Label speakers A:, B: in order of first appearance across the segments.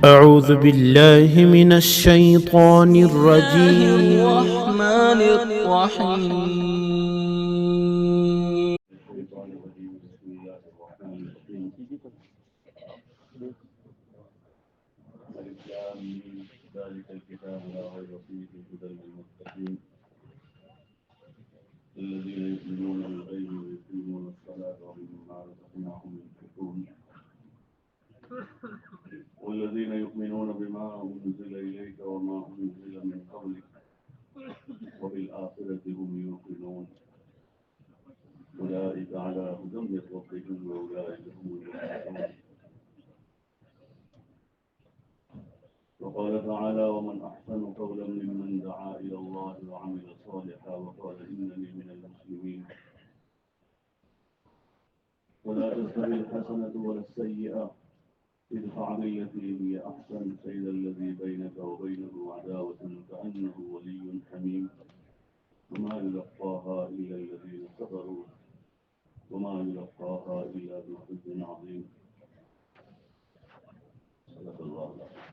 A: أعوذ بالله من الشيطان الرجيم.
B: الرحمن الرحيم.
C: الشيطان الرجيم. بسم الله الرحمن الرحيم. ألف لام ميم. ذلك الكتاب لا ريب فيه هدى للمتقين الذين يؤمنون بالغيب ويقيمون الصلاة ومما رزقناهم ينفقون والذين يؤمنون بما أنزل إليك وما أنزل من قبلك وبالآخرة هم يوقنون أولئك على هدى من ربهم وأولئك هم المفلحون. وقال تعالى: ومن أحسن قولا ممن دعا إلى الله وعمل صالحا وقال إنني من المسلمين. ولا تستوي الحسنة ولا السيئة ادفع بالتي هي أحسن فإذا الذي بينك وبينه عداوة كأنه ولي حميم وما يلقاها إلا الذين صبروا وما يلقاها إلا ذو حظ عظيم. صدق الله العظيم.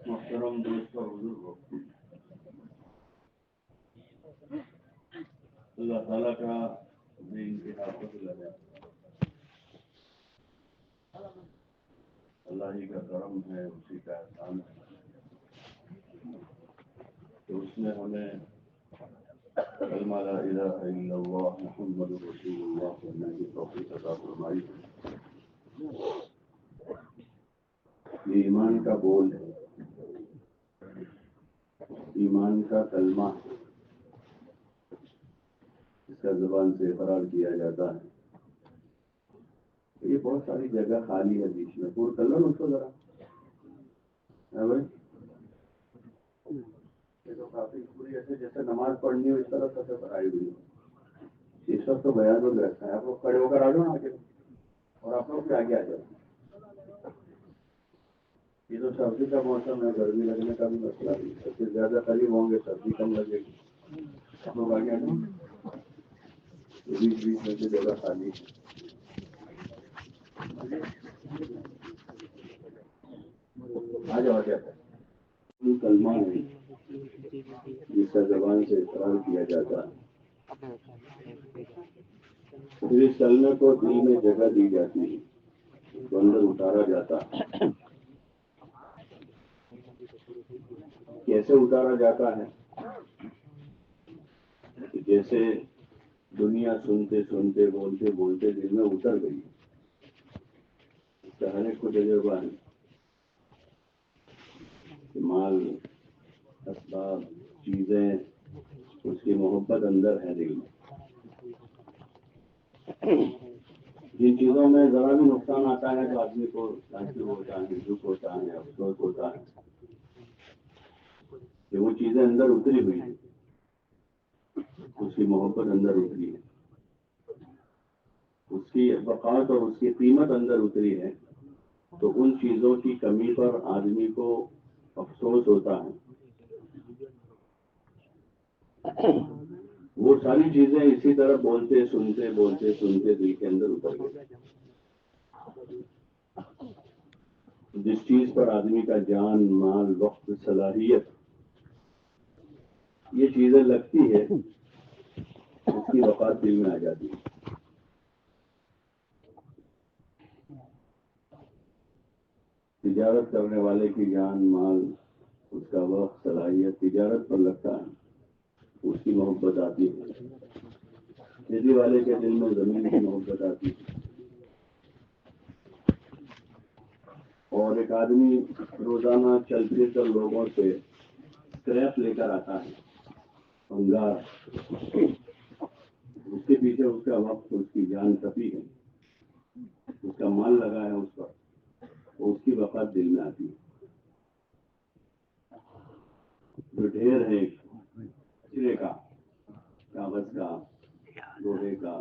C: محترم دوست اور بزرگ، اللہ تعالیٰ کا بے انتہا فضل ہے، اللہ ہی کا کرم ہے، اسی کا احسان ہے کہ اس نے ہمیں کلمہ لا الہ الا اللہ محمد رسول اللہ پڑھنے کی توفیق عطا فرمائی ہے۔ یہ ایمان کا بول ہے، ایمان کا کلمہ ہے، اس کا زبان سے اقرار کیا جاتا ہے۔ یہ بہت ساری جگہ خالی ہے بیچ میں، پور کر لو اس کو ذرا، ہے بھائی؟ یہ تو کافی پوری ایسے جیسے نماز پڑھنی ہو اس طرح سے بنائی ہوئی ہے۔ اس وقت تو بیان ہو رہتا ہے، آپ لوگ کھڑے ہو کر آ جاؤ نا آگے، اور آپ لوگ بھی آگے آ جاؤ۔ یہ تو سردی کا موسم ہے، گرمی لگنے کا بھی مسئلہ نہیں، سب سے زیادہ قریب ہوں گے سردی کم لگے گی۔ آپ لوگ آگے آ جاؤ، بیچ بیچ میں سے جگہ خالی ہے۔ آ جاؤ آگے۔ کلمہ ہے جس کا زبان سے اقرار کیا جاتا ہے، پھر اس کلمے کو دل میں جگہ دی جاتی ہے، اس کو اندر اتارا جاتا ہے۔ کیسے اتارا جاتا ہے؟ جیسے دنیا سنتے سنتے بولتے بولتے دل میں اتر گئی، اس کا ہر ایک کو تجربہ ہے۔ مال، اسباب، چیزیں، اس کی محبت اندر ہے دل میں۔ جن چیزوں میں ذرا بھی نقصان آتا ہے تو آدمی کو تعجب ہوتا ہے، دکھ ہوتا ہے، افسوس ہوتا ہے کہ وہ چیزیں اندر اتری ہوئی ہیں، اس کی محبت اندر اتری ہے، اس کی وقات اور اس کی قیمت اندر اتری ہے، تو ان چیزوں کی کمی پر آدمی کو افسوس ہوتا ہے۔ وہ ساری چیزیں اسی طرح بولتے سنتے دل کے اندر اتر گئی۔ جس چیز پر آدمی کا جان، مال، وقت، صلاحیت، یہ چیزیں لگتی ہے، اس کی وقات دل میں آ جاتی ہے۔ تجارت کرنے والے کی جان، مال، اس کا وقت، صلاحیت تجارت پر لگتا ہے، اس کی محبت آتی ہے۔ کھیتی والے کے دل میں زمین کی محبت آتی ہے۔ اور ایک آدمی روزانہ چل پھر کر لوگوں سے کریپ لے کر آتا ہے، انگار، اس کے پیچھے اس کا وقت، اس کی جان کپی ہے، اس کا مال لگا ہے اس پر، اور اس کی وفات دل میں آتی ہے۔ جو ڈھیر ہے کچرے کا، کاغذ کا، لوہے کا،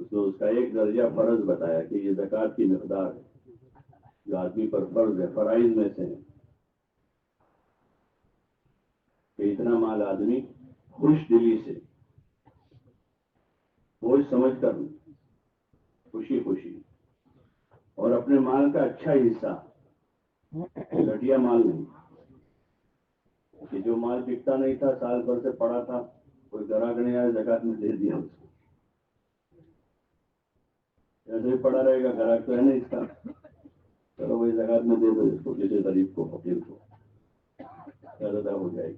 C: اس نے اس کا ایک درجہ فرض بتایا کہ یہ زکوٰۃ کی مقدار ہے جو آدمی پر فرض ہے، فرائض میں سے ہے کہ اتنا مال آدمی خوش دلی سے بوجھ سمجھ کر خوشی خوشی اور اپنے مال کا اچھا حصہ، گھٹیا مال نہیں کہ جو مال بکتا نہیں تھا، سال بھر سے پڑا تھا، کوئی گراہک نہیں آیا، زکوٰۃ میں دے دیا اس کو، ایسے ہی پڑا رہے گا، گراہک تو ہے نا اس کا، چلو وہی زکوٰۃ میں دے دو اس کو، کسی غریب کو، فقیر کو، ادا ہو جائے گی،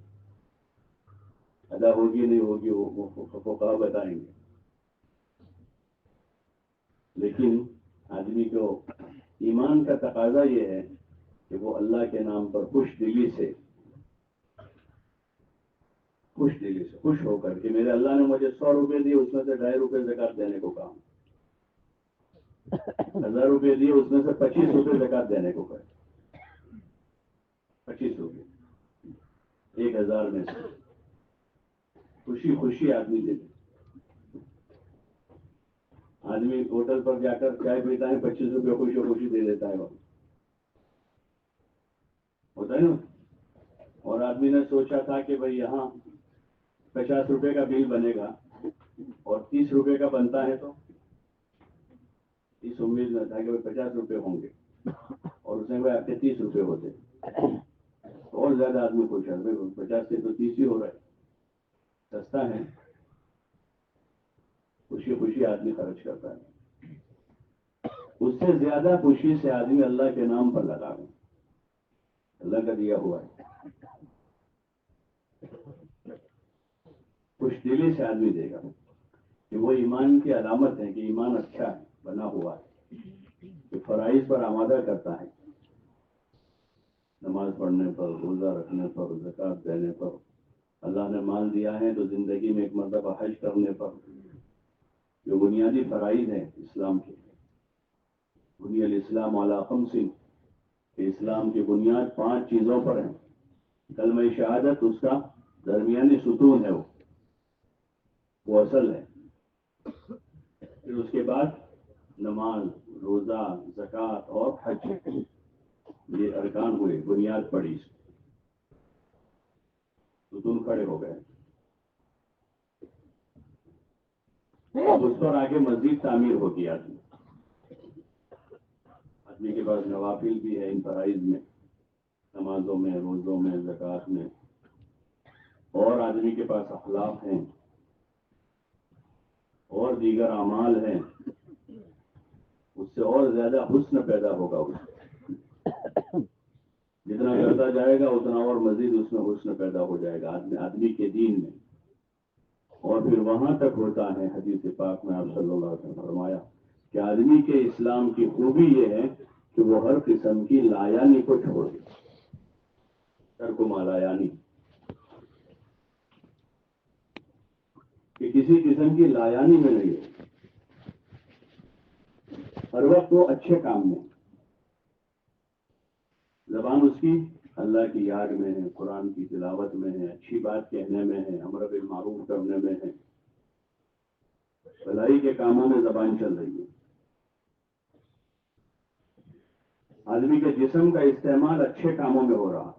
C: ادا ہوگی نہیں ہوگی وہ فقہا بتائیں گے، لیکن آدمی کو ایمان کا تقاضا یہ ہے کہ وہ اللہ کے نام پر خوش دلی سے خوش ہو کر کہ میرے اللہ نے مجھے 100 روپے دیے، اس میں سے 2.5 روپے زکوٰۃ دینے کو کہا، 1000 روپے دیے، اس میں سے 25 روپے زکوٰۃ دینے کو کہا، 25 روپے 1000 میں سے خوشی خوشی آدمی دے دے۔ آدمی ہوٹل پر جا کر چائے پیتا ہے، 25 روپے خوشی خوشی دے دیتا ہے، ہوتا ہے نا۔ اور آدمی نے سوچا تھا کہ بھئی یہاں 50 روپے کا بل بنے گا اور 30 روپے کا بنتا ہے، تو اس امید میں تھا کہ 50 روپے ہوں گے، اور اس میں آپ کے 30 روپے ہوتے اور زیادہ آدمی خوش ہے، 50 سے تو 30 ہی ہو رہا ہے، سستا ہے، خوشی خوشی آدمی خرچ کرتا ہے۔ اس سے زیادہ خوشی سے آدمی اللہ کے نام پر لگا ہے، اللہ کا دیا ہوا ہے، خوش دلی سے آدمی دے گا کہ وہ ایمان کی علامت ہے کہ ایمان اچھا ہے، بنا ہوا ہے، کہ فرائض پر آمادہ کرتا ہے، نماز پڑھنے پر، روزہ رکھنے پر، زکوٰۃ دینے پر، اللہ نے مال دیا ہے تو زندگی میں ایک مرتبہ حج کرنے پر، جو بنیادی فرائض ہیں اسلام کے، بنی الاسلام علی 5، کہ اسلام کی بنیاد 5 چیزوں پر ہے۔ کلمہ شہادت اس کا درمیانی ستون ہے، وہ اصل ہے، پھر اس کے بعد نماز، روزہ، زکوٰۃ اور حج، یہ ارکان ہوئے، بنیاد پڑی، ستون کھڑے ہو گئے، اب اس پر آگے مزید تعمیر ہوگی آدمی کے پاس نوافل بھی ہے ان فرائض میں، نمازوں میں، روزوں میں، زکوٰۃ میں، اور آدمی کے پاس اخلاق ہیں اور دیگر اعمال ہیں، اس سے اور زیادہ حسن پیدا ہوگا، اس جتنا کرتا جائے گا اتنا اور مزید اس میں حسن پیدا ہو جائے گا آدمی کے دین میں، اور پھر وہاں تک ہوتا ہے، حدیث پاک میں آپ صلی اللہ علیہ وسلم نے فرمایا کہ آدمی کے اسلام کی خوبی یہ ہے کہ وہ ہر قسم کی لایانی کو چھوڑ دے، ترک ما لا یعنی، کہ کسی قسم کی لایانی میں نہیں ہے، ہر وقت وہ اچھے کام میں، زبان اس کی اللہ کی یاد میں ہے، قرآن کی تلاوت میں ہے، اچھی بات کہنے میں ہے، امر بالمعروف کرنے میں ہے، بھلائی کے کاموں میں زبان چل رہی ہے، آدمی کے جسم کا استعمال اچھے کاموں میں ہو رہا،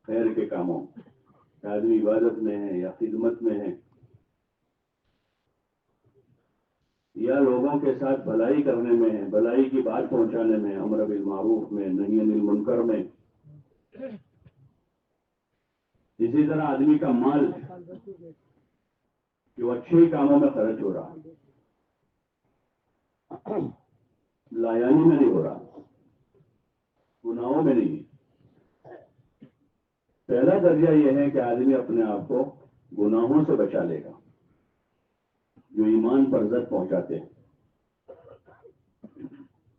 C: خیر کے کاموں، آدمی عبادت میں ہے یا خدمت میں ہے یا لوگوں کے ساتھ بھلائی کرنے میں ہے، بھلائی کی بات پہنچانے میں، امر بالمعروف میں، نہی عن المنکر میں، اسی طرح آدمی کا مال جو اچھے کاموں میں خرچ ہو رہا، لایانی میں نہیں ہو رہا، گناہوں میں نہیں۔ پہلا درجہ یہ ہے کہ آدمی اپنے آپ کو گناہوں سے بچا لے گا جو ایمان پر زد پہنچاتے ہیں،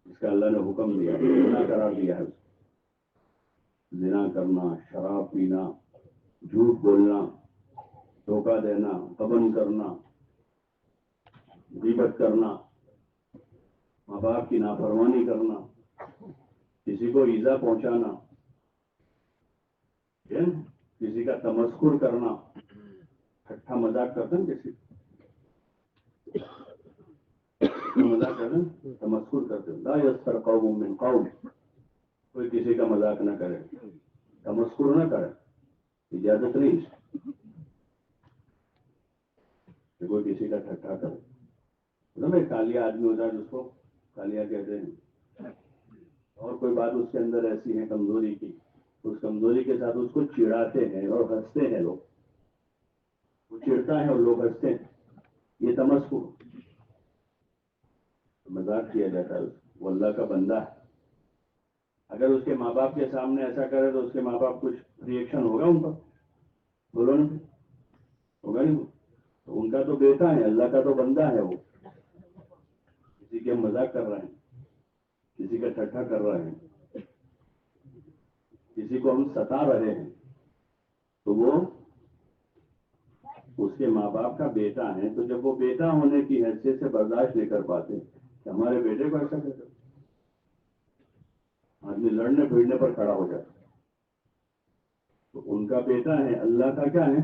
C: اس کا اللہ نے حکم دیا، گناہ قرار دیا ہے، زنا کرنا، شراب پینا، جھوٹ بولنا، دھوکہ دینا، غبن کرنا، غیبت کرنا، ماں باپ کی نافرمانی کرنا، کسی کو ایذا پہنچانا، کسی کا تمسخر کرنا، ٹھٹا مذاق کرتے ہیں کسی، مذاق کریں تمسخر کرتے لا یسخر قوم من قوم، کوئی کسی کا مذاق نہ کرے، تمسخر نہ کرے، اجازت نہیں کہ کوئی کسی کا ٹھٹھا کرے۔ میں کالیا آدمی ہوتا ہے جس کو کالیا کہتے ہیں، اور کوئی بات اس کے اندر ایسی ہے کمزوری کی، اس کمزوری کے ساتھ اس کو چڑھاتے ہیں اور ہنستے ہیں لوگ، وہ چڑھتا ہے اور لوگ ہنستے ہیں، یہ تمسخر، مذاق کیا جاتا ہے۔ وہ اللہ کا بندہ ہے، اگر اس کے ماں باپ کے سامنے ایسا کرے تو اس کے ماں باپ کچھ ری ایکشن ہوگا ان پر؟ بولو نا، ہوگا نہیں؟ تو ان کا تو بیٹا ہے، اللہ کا تو بندہ ہے، وہ کسی کے ہم مذاق کر رہے ہیں، کسی کا ٹھٹھا کر رہے ہیں، کسی کو ہم ستا رہے ہیں، تو وہ اس کے ماں باپ کا بیٹا ہے۔ تو جب وہ بیٹا ہونے کی حیثیت سے برداشت نہیں کر پاتے کہ ہمارے بیٹے کو ایسا کہتے، آدمی لڑنے بھیڑنے پر کھڑا ہو جاتا۔ تو ان کا بیٹا ہے، اللہ کا کیا ہے؟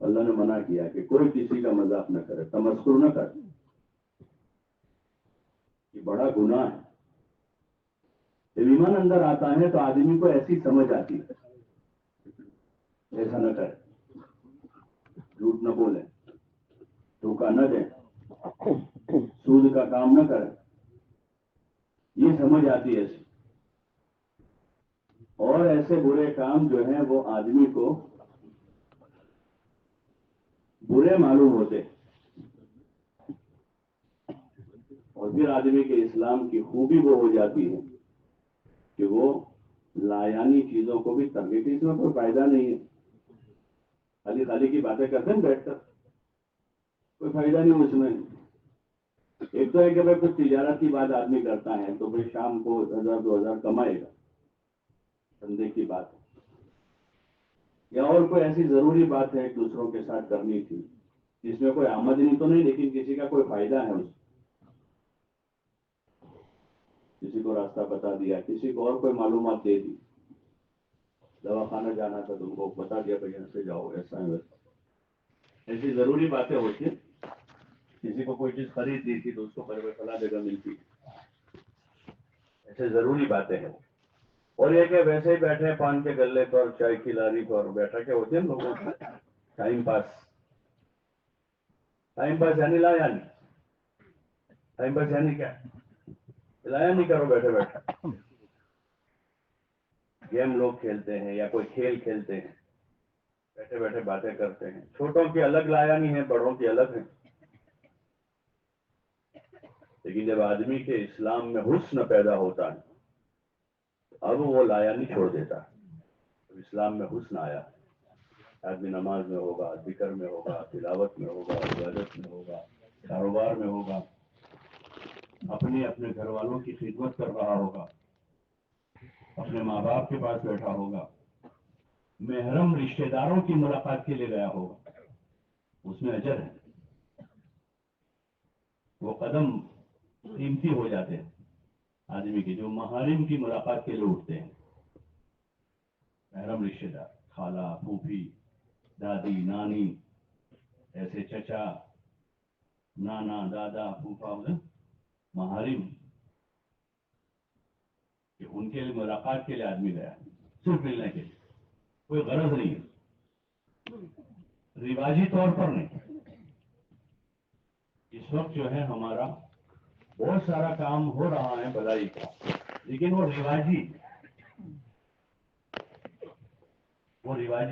C: اللہ نے منع کیا کہ کوئی کسی کا مذاق نہ کرے، تمسخر نہ کرے، یہ بڑا گناہ ہے۔ جب ایمان اندر آتا ہے تو آدمی کو ایسی سمجھ آتی ہے، ایسا نہ کرے، جھوٹ نہ بولے، دھوکہ نہ دیں، سود کا کام نہ کرے، یہ سمجھ آتی ہے ایسی۔ اور ایسے برے کام جو ہیں وہ آدمی کو برے معلوم ہوتے، اور پھر آدمی کے اسلام کی خوبی وہ ہو جاتی ہے کہ وہ لایانی چیزوں کو بھی ترک، اس میں کوئی فائدہ نہیں ہے، خالی خالی کی باتیں کرتے ہیں بیٹھ کر، کوئی فائدہ نہیں اس میں۔ ایک تو ہے کہ بھائی کچھ تجارت کی بات آدمی کرتا ہے تو بھائی شام کو 1000 2000 کمائے گا، دھندے کی بات ہے، یا اور کوئی ایسی ضروری بات ہے دوسروں کے ساتھ کرنی تھی جس میں کوئی آمدنی تو نہیں لیکن کسی کا کوئی فائدہ ہے، اس کسی کو راستہ بتا دیا، کسی کو اور کوئی معلومات دے دی، دوا خانہ جانا تھا تم کو بتا دیا بھائی یہاں سے جاؤ، ایسا ہے ویسا، ایسی ضروری باتیں ہوتی ہیں۔ کسی کو کوئی چیز خریدنی تھی تو اس کو فلاں جگہ ملتی، ایسے ضروری باتیں ہیں۔ اور یہ کہ ویسے ہی بیٹھے پان کے گلے پر، چائے کی لاری پر بیٹھا کے ہوتے ہیں لوگوں کو ٹائم پاس، ٹائم پاس یعنی لایا نہیں، ٹائم پاس یعنی کیا؟ لایا نہیں کرو بیٹھے بیٹھے، گیم لوگ کھیلتے ہیں یا کوئی کھیل کھیلتے ہیں، بیٹھے بیٹھے باتیں کرتے ہیں، چھوٹوں کی الگ لایا نہیں ہے، بڑوں کی الگ ہے، لیکن جب آدمی کے اسلام میں حسن پیدا ہوتا ہے اب وہ لایا نہیں چھوڑ دیتا۔ جب اسلام میں حسن آیا، آدمی نماز میں ہوگا، ذکر میں ہوگا، تلاوت میں ہوگا، عبادت میں ہوگا، کاروبار میں ہوگا، اپنے گھر والوں کی خدمت کر رہا ہوگا، اپنے ماں باپ کے پاس بیٹھا ہوگا، محرم رشتہ داروں کی ملاقات کے لیے گیا ہوگا، اس میں اجر ہے، وہ قدم قیمتی ہو جاتے ہیں آدمی کے جو محارم کی ملاقات کے لیے اٹھتے ہیں۔ محرم رشتہ دار، خالہ، پھوپھی، دادی، نانی، ایسے چچا، نانا، دادا، پھوپھا، محارم، کہ ان کے لیے ملاقات کے لیے آدمی گیا، صرف ملنے کے لیے، کوئی غرض نہیں ہے، رواجی طور پر نہیں۔ اس وقت جو ہے ہمارا بہت سارا کام ہو رہا ہے بھلائی کا، لیکن وہ رواجی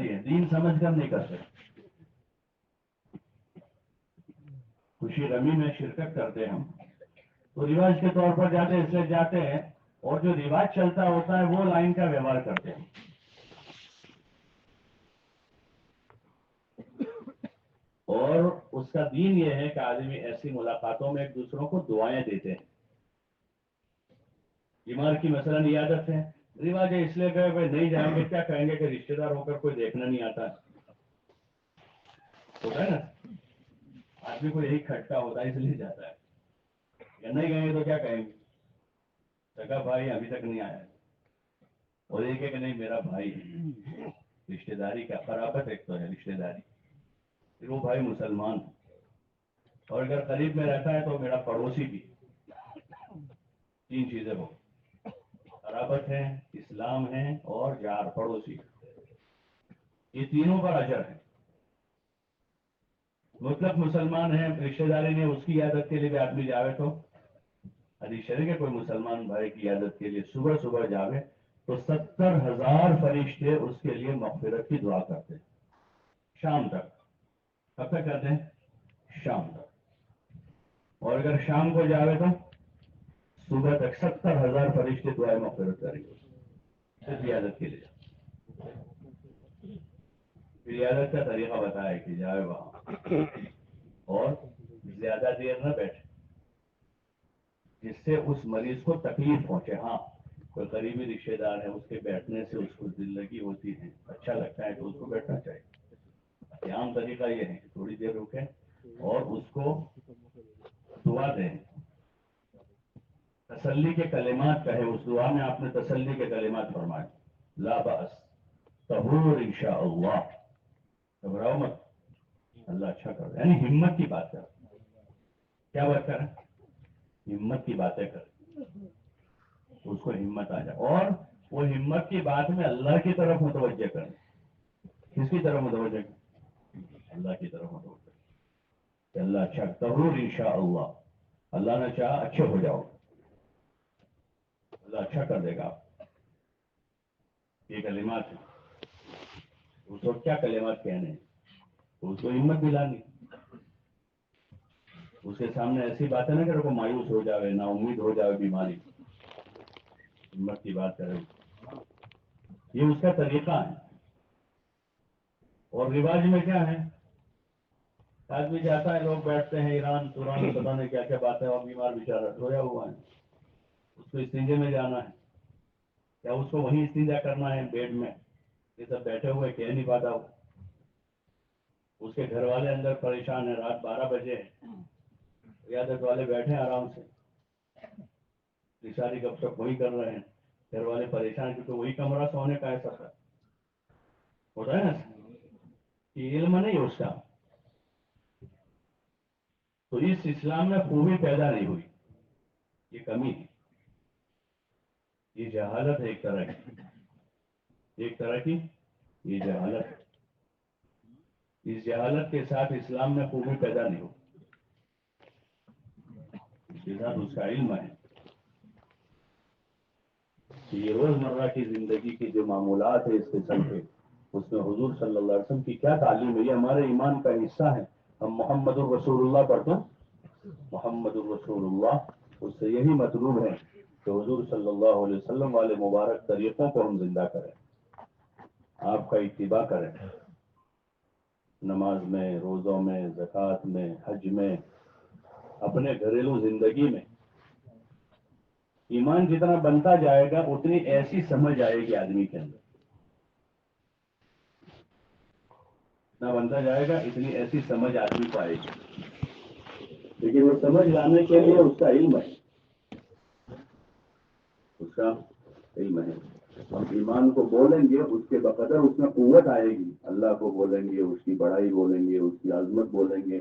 C: ہے، دین سمجھ کر نہیں کرتے۔ خوشی غمی میں شرکت کرتے ہم تو رواج کے طور پر جاتے، اس لیے جاتے ہیں، اور جو رواج چلتا ہوتا ہے وہ لائن کا ویوہار کرتے ہیں۔ اور اس کا دین یہ ہے کہ آدمی ایسی ملاقاتوں میں ایک دوسروں کو دعائیں دیتے ہیں۔ بیمار کی مثلاً عیادت ہے، رواج ہے، اس لیے کہ بھائی نہیں جائیں گے کیا کہیں گے کہ رشتہ دار ہو کر کوئی دیکھنا نہیں آتا ہوتا ہے نا، آدمی کو یہی کھٹکا ہوتا ہے اس لیے جاتا ہے، یا نہیں گئے گے تو کیا کہیں گے، سگا بھائی ابھی تک نہیں آیا، اور ایک ہے کہ نہیں میرا بھائی ہے، رشتہ داری کا قرابت ایک تو ہے رشتہ داری، پھر وہ بھائی مسلمان، اور اگر قریب میں رہتا ہے تو میرا پڑوسی بھی. 3 چیزیں ہو، قرابت ہے، اسلام ہے اور یار پڑوسی. یہ تینوں پر اجر ہے. مطلق مسلمان ہے، رشتہ داری نے اس کی عیادت کے لیے بھی آدمی جاوے تو حدیث شریف ہے، کوئی مسلمان بھائی کی عیادت کے لیے صبح صبح جاوے تو 70,000 فرشتے اس کے لیے مغفرت کی دعا کرتے ہیں شام تک. کب تک کرتے ہیں؟ شام تک. اور اگر شام کو جاوے تو صبح تک 70,000 فرشتے دعائیں مغفرت کریں گے صرف عیادت کے لیے. عیادت کا طریقہ بتایا کہ جائے وہاں اور زیادہ دیر نہ بیٹھے جس سے اس مریض کو تکلیف پہنچے. ہاں کوئی قریبی رشتے دار ہے، اس کے بیٹھنے سے اس کو دل لگی ہوتی ہے، اچھا لگتا ہے تو اس کو بیٹھنا چاہیے. عام طریقہ یہ ہے کہ تھوڑی دیر رکیں اور اس کو دعا دیں، تسلی کے کلمات کہے. اس دعا میں آپ نے تسلی کے کلمات فرمائے، لا بأس طہور انشاءاللہ، گھبراؤ مت، اللہ اچھا کر. یعنی ہمت کی بات کر. کیا بات کر؟ ہمت کی باتیں کر، اس کو ہمت آ جائے. اور وہ ہمت کی بات میں اللہ کی طرف متوجہ کر. کس کی طرف متوجہ کر؟ اللہ کی طرف متوجہ کہ اللہ اچھا ضرور انشاءاللہ، اللہ نے چاہا اچھے ہو جاؤ، اللہ اچھا کر دے گا. یہ کلمات ہیں. اس کو کیا کلمات کہنے ہیں؟ اس کو ہمت دلانی. اس کے سامنے ایسی باتیں نہ کرو کہ مایوس ہو جاوے، نا امید ہو جاوے بیماری. ہمت کی بات کرے. یہ اس کا طریقہ ہے. اور رواج میں کیا ہے؟ آدمی جاتا ہے، لوگ بیٹھتے ہیں ایران توران پتہ نہیں کیا کیا باتیں، اور بیمار بیچارہ رویا ہوا ہے، اس کو استنجے میں جانا ہے یا اس کو وہیں استنجا کرنا ہے بیڈ میں. یہ سب بیٹھے ہوئے کہہ نہیں پاتا. اس کے گھر والے اندر پریشان ہیں، رات 12 بجے عیادت والے بیٹھے آرام سے، ساری گپ شپ وہی کر رہے ہیں. گھر والے پریشان کیونکہ وہی کمرہ سونے کا ایسا تھا. ہوتا ہے نا، یہ علم نہیں اس کا. تو اس اسلام میں خوبی پیدا نہیں ہوئی، یہ کمی ہے. یہ جہالت ہے ایک طرح کی یہ جہالت ہے. اس جہالت کے ساتھ اسلام میں خوبی پیدا نہیں ہوئی. اس کے ساتھ اس کا علم ہے کہ یہ روزمرہ کی زندگی کے جو معمولات ہیں اس قسم کے، اس میں حضور صلی اللہ علیہ وسلم کی کیا تعلیم ہے. یہ ہمارے ایمان کا حصہ ہے. ہم محمد الرسول اللہ پڑھتے ہیں، محمد الرسول اللہ، اس سے یہی مطلوب ہے کہ حضور صلی اللہ علیہ وسلم والے مبارک طریقوں کو ہم زندہ کریں، آپ کا اتباع کریں. نماز میں، روزوں میں، زکوٰۃ میں، حج میں، اپنے گھریلو زندگی میں. ایمان جتنا بنتا جائے گا اتنی ایسی سمجھ آئے گی آدمی کے اندر. جتنا بنتا جائے گا اتنی ایسی سمجھ آدمی کو آئے گی. لیکن وہ سمجھ لانے کے لیے اس کا علم ہے. اس کا علم ہے. ہم ایمان کو بولیں گے، اس کے بقدر اس میں قوت آئے گی. اللہ کو بولیں گے، اس کی بڑائی بولیں گے، اس کی عظمت بولیں گے،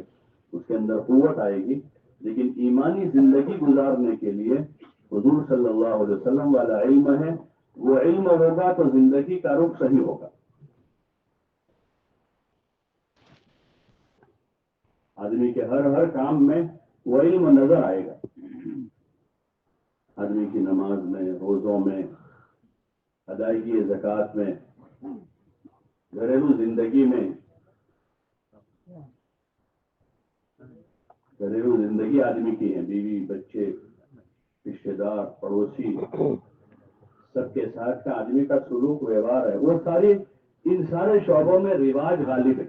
C: اس کے اندر قوت آئے گی. لیکن ایمانی زندگی گزارنے کے لیے حضور صلی اللہ علیہ وسلم والا علم ہے. وہ علم ہوگا تو زندگی کا رخ صحیح ہوگا. آدمی کے ہر کام میں وہ علم نظر آئے گا. آدمی کی نماز میں، روزوں میں، ادائیگی زکوٰۃ میں، گھریلو زندگی میں. گھریلو زندگی آدمی کی ہے، بیوی، بچے، رشتے دار، پڑوسی، سب کے ساتھ کا آدمی کا سلوک ویوہار ہے. وہ ان سارے شعبوں میں رواج غالب ہے.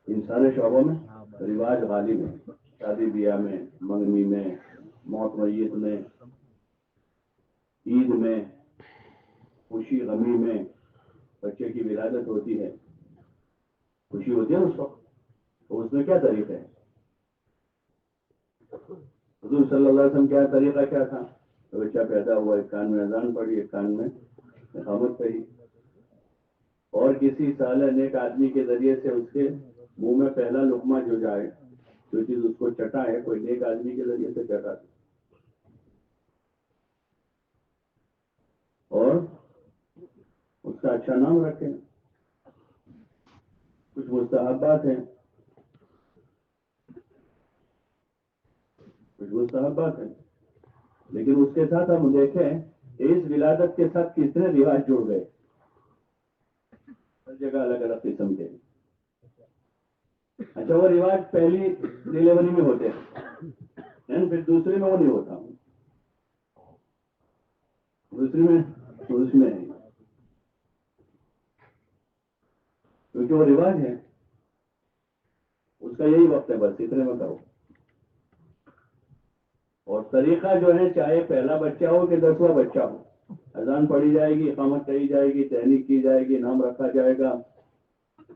C: ان سارے شعبوں میں رواج غالب ہے. شادی بیاہ میں، منگنی میں، موت میت میں، عید میں، خوشی غمی میں. بچے کی ولادت ہوتی ہے، خوشی ہوتی ہے اس وقت. تو اس میں کیا طریقہ ہے؟ حضور صلی اللہ علیہ وسلم کیا طریقہ کیا تھا؟ بچہ پیدا ہوا، ایک کان میں اذان پڑی، ایک کان میں اقامت پڑی، اور کسی صالح نیک آدمی کے ذریعے سے اس کے منہ میں پہلا لقمہ جو جائے، جو چیز اس کو چٹا ہے، کوئی نیک آدمی کے ذریعے سے چٹا دے، اور اس کا اچھا نام رکھیں۔ کچھ مستحبات ہیں، لیکن اس کے ساتھ ہم دیکھیں اس ولادت کے ساتھ کتنے رواج جڑ گئے، ہر جگہ الگ الگ قسم کے۔ اچھا، وہ رواج پہلی ڈلیوری میں ہوتے ہیں، پھر دوسری میں وہ نہیں ہوتا، دوسری میں اس میں نہیں، کیونکہ وہ رواج ہے، اس کا یہی وقت ہے، بس اتنے میں کرو۔ اور طریقہ جو ہے، چاہے پہلا بچہ ہو کہ 10واں بچہ ہو، اذان پڑھی جائے گی، اقامت کہی جائے گی، تحریک کی جائے گی، نام رکھا جائے گا،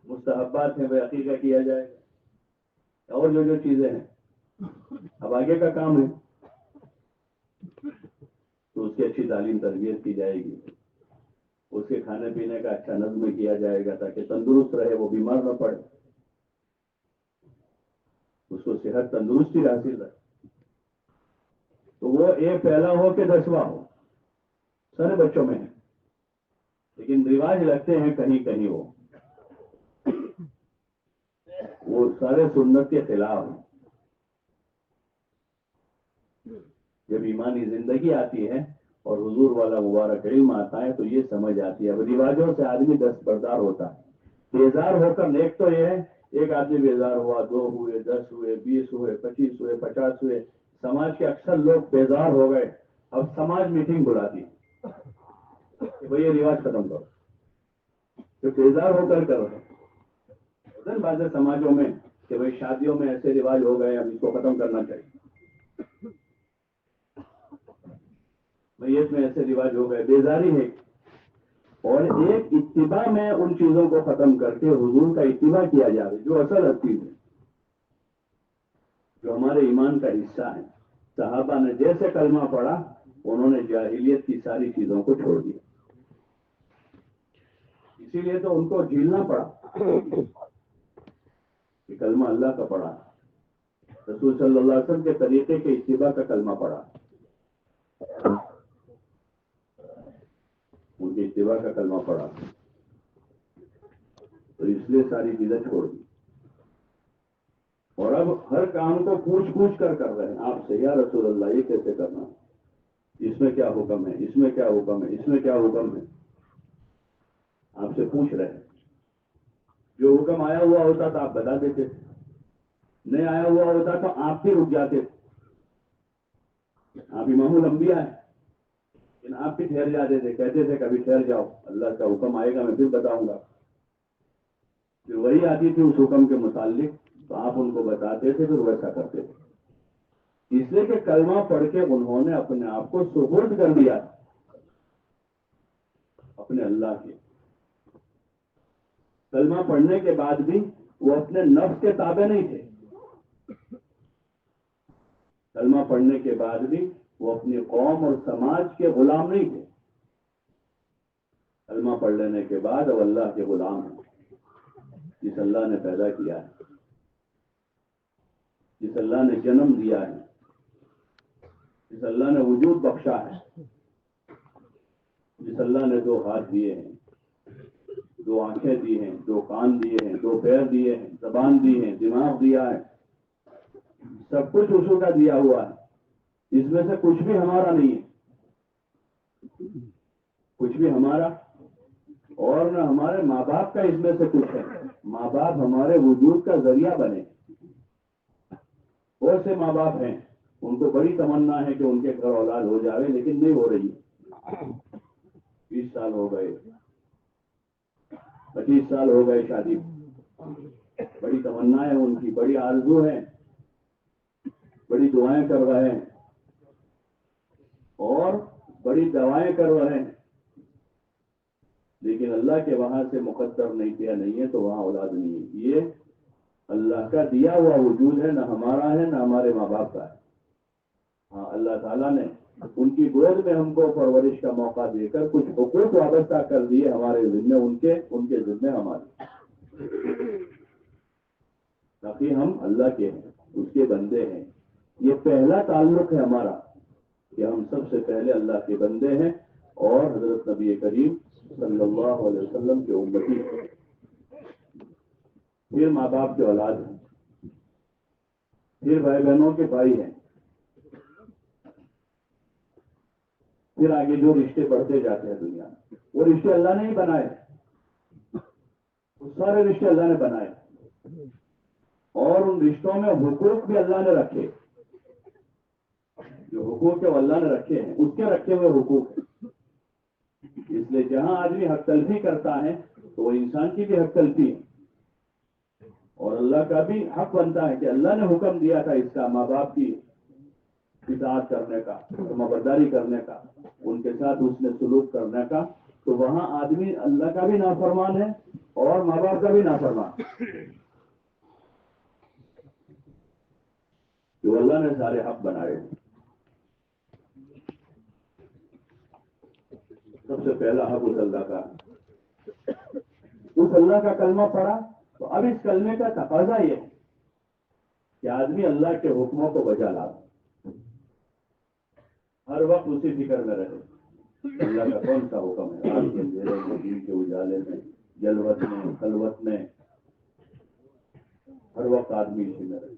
C: مستحبات ہیں، عقیقہ کیا جائے گا، اور جو چیزیں ہیں۔ اب آگے کا کام ہے تو اس کی اچھی تعلیم تربیت کی جائے گی، اس کے کھانے پینے کا اچھا نظم کیا جائے گا تاکہ تندرست رہے، وہ بیمار نہ پڑے، اس کو صحت تندرستی حاصل رہے۔ تو وہ ایک پہلا ہو کہ 10واں ہو، سارے بچوں میں ہے، لیکن رواج لگتے ہیں کہیں کہیں، وہ سارے سنت کے خلاف ہیں۔ جب ایمانی زندگی آتی ہے اور حضور والا مبارک علم آتا ہے تو یہ سمجھ آتی ہے۔ اب رواجوں سے آدمی دستبردار ہوتا ہے، بیزار ہو کر، نیک تو یہ ہے ایک آدمی بیزار ہوا، 2 ہوئے، 10 ہوئے، 20 ہوئے، 25 ہوئے، 50 ہوئے، سماج کے اکثر لوگ بیزار ہو گئے۔ اب سماج میٹنگ بلاتی ہے کہ بھئی یہ رواج ختم کرو، تو بیزار ہو کر کرو۔ بعض سماجوں میں کہ بھئی شادیوں میں ایسے رواج ہو گئے، اب اس کو ختم کرنا چاہیے، میت میں ایسے رواج ہو گئے، بیزاری ہے۔ اور ایک اتباع میں ان چیزوں کو ختم کر کے حضور کا اتباع کیا جائے، جو اصل چیز ہے، جو ہمارے ایمان کا حصہ ہے۔ صحابہ نے جیسے کلمہ پڑھا، انہوں نے جاہلیت کی ساری چیزوں کو چھوڑ دیا، اسی لیے تو ان کو جھیلنا پڑا کہ کلمہ اللہ کا پڑھا، رسول صلی اللہ علیہ وسلم کے طریقے کے اتباع کا کلمہ پڑھا، ان کے اتباع کا کلمہ پڑھا، تو اس لیے ساری چیزیں چھوڑ دی۔ اور اب ہر کام کو پوچھ کر رہے ہیں آپ سے، یا رسول اللہ یہ کیسے کرنا، اس میں کیا حکم ہے، اس میں کیا حکم ہے، اس میں کیا حکم ہے، آپ سے پوچھ رہے ہیں۔ جو حکم آیا ہوا ہوتا تو آپ بتا دیتے، نہیں آیا ہوا ہوتا تو آپ بھی رک جاتے، آپ امام الانبیاء ہیں، لیکن آپ بھی ٹھہر جاتے تھے، کہتے تھے کبھی ٹھہر جاؤ، اللہ کا حکم آئے گا میں پھر بتاؤں گا۔ پھر وہی آتی تھی اس حکم کے متعلق تو آپ ان کو بتاتے تھے، پھر ویسا کرتے تھے، اس لیے کہ کلمہ پڑھ کے انہوں نے اپنے آپ کو سپرد کر دیا اپنے اللہ کے۔ کلمہ پڑھنے کے بعد بھی وہ اپنے نفس کے تابع نہیں تھے، کلمہ پڑھنے کے بعد بھی وہ اپنی قوم اور سماج کے غلام نہیں تھے، کلمہ پڑھ لینے کے بعد اب اللہ کے غلام ہیں، جس اللہ نے پیدا کیا ہے، جس اللہ نے جنم دیا ہے، جس اللہ نے وجود بخشا ہے، جس اللہ نے 2 ہاتھ دیے ہیں، 2 آنکھیں دی ہیں، 2 کان دیے ہیں، 2 پیر دیے ہیں، زبان دی ہے، دماغ دیا ہے، سب کچھ اسی کا دیا ہوا ہے، اس میں سے کچھ بھی ہمارا نہیں ہے، کچھ بھی ہمارا، اور نہ ہمارے ماں باپ کا اس میں سے کچھ ہے۔ ماں باپ ہمارے وجود کا ذریعہ بنے، بہت سے ماں باپ ہیں ان کو بڑی تمنا ہے کہ ان کے گھر اولاد ہو جائے، لیکن نہیں ہو رہی، 20 سال ہو گئے، 25 سال ہو گئے شادی، بڑی تمنا ہے ان کی، بڑی آرزو ہے، بڑی دعائیں کر رہے ہیں اور بڑی دوائیں کر رہے ہیں، لیکن اللہ کے وہاں سے مقدر نہیں ہے تو وہاں اولاد نہیں ہے۔ یہ اللہ کا دیا ہوا وجود ہے، نہ ہمارا ہے نہ ہمارے ماں باپ کا ہے۔ ہاں، اللہ تعالیٰ نے ان کی گود میں ہم کو پرورش کا موقع دے کر کچھ حقوق وابستہ کر دیے ہمارے ذمے، ان کے ذمے ہمارے۔ تاکہ ہم اللہ کے ہیں، اس کے بندے ہیں. یہ پہلا تعلق ہے ہمارا کہ ہم سب سے پہلے اللہ کے بندے ہیں اور حضرت نبی کریم صلی اللہ علیہ وسلم کے امتی ہیں. پھر ماں باپ کے اولاد ہیں، پھر بھائی بہنوں کے بھائی ہیں، پھر آگے جو رشتے بڑھتے جاتے ہیں دنیا میں، وہ رشتے اللہ نے ہی بنائے، وہ سارے رشتے اللہ نے بنائے، اور ان رشتوں میں حقوق بھی اللہ نے رکھے. جو حقوق ہے وہ اللہ نے رکھے ہیں، اس کے رکھے ہوئے حقوق ہیں. اس لیے جہاں آدمی حق تلفی کرتا ہے تو وہ انسان کی بھی حق تلفی ہے، اور اللہ کا بھی حق بنتا ہے کہ اللہ نے حکم دیا تھا اس کا ماں باپ کی اطاعت کرنے کا، فرمانبرداری کرنے کا، ان کے ساتھ اس نے سلوک کرنے کا. تو وہاں آدمی اللہ کا بھی نافرمان ہے اور ماں باپ کا بھی نافرمان، جو اللہ نے سارے حق بنائے. سب سے پہلا حق اس اللہ کا، اس اللہ کا کلمہ پڑھا. تو اب اس کلمے کا تقاضا یہ ہے کہ آدمی اللہ کے حکموں کو بجا لا، ہر وقت اسی فکر میں رہے اللہ کا کون سا حکم ہے. رات کے اندھیرے میں، دن کے اجالے میں، جلوت میں، خلوت میں، ہر وقت آدمی اسی میں رہے.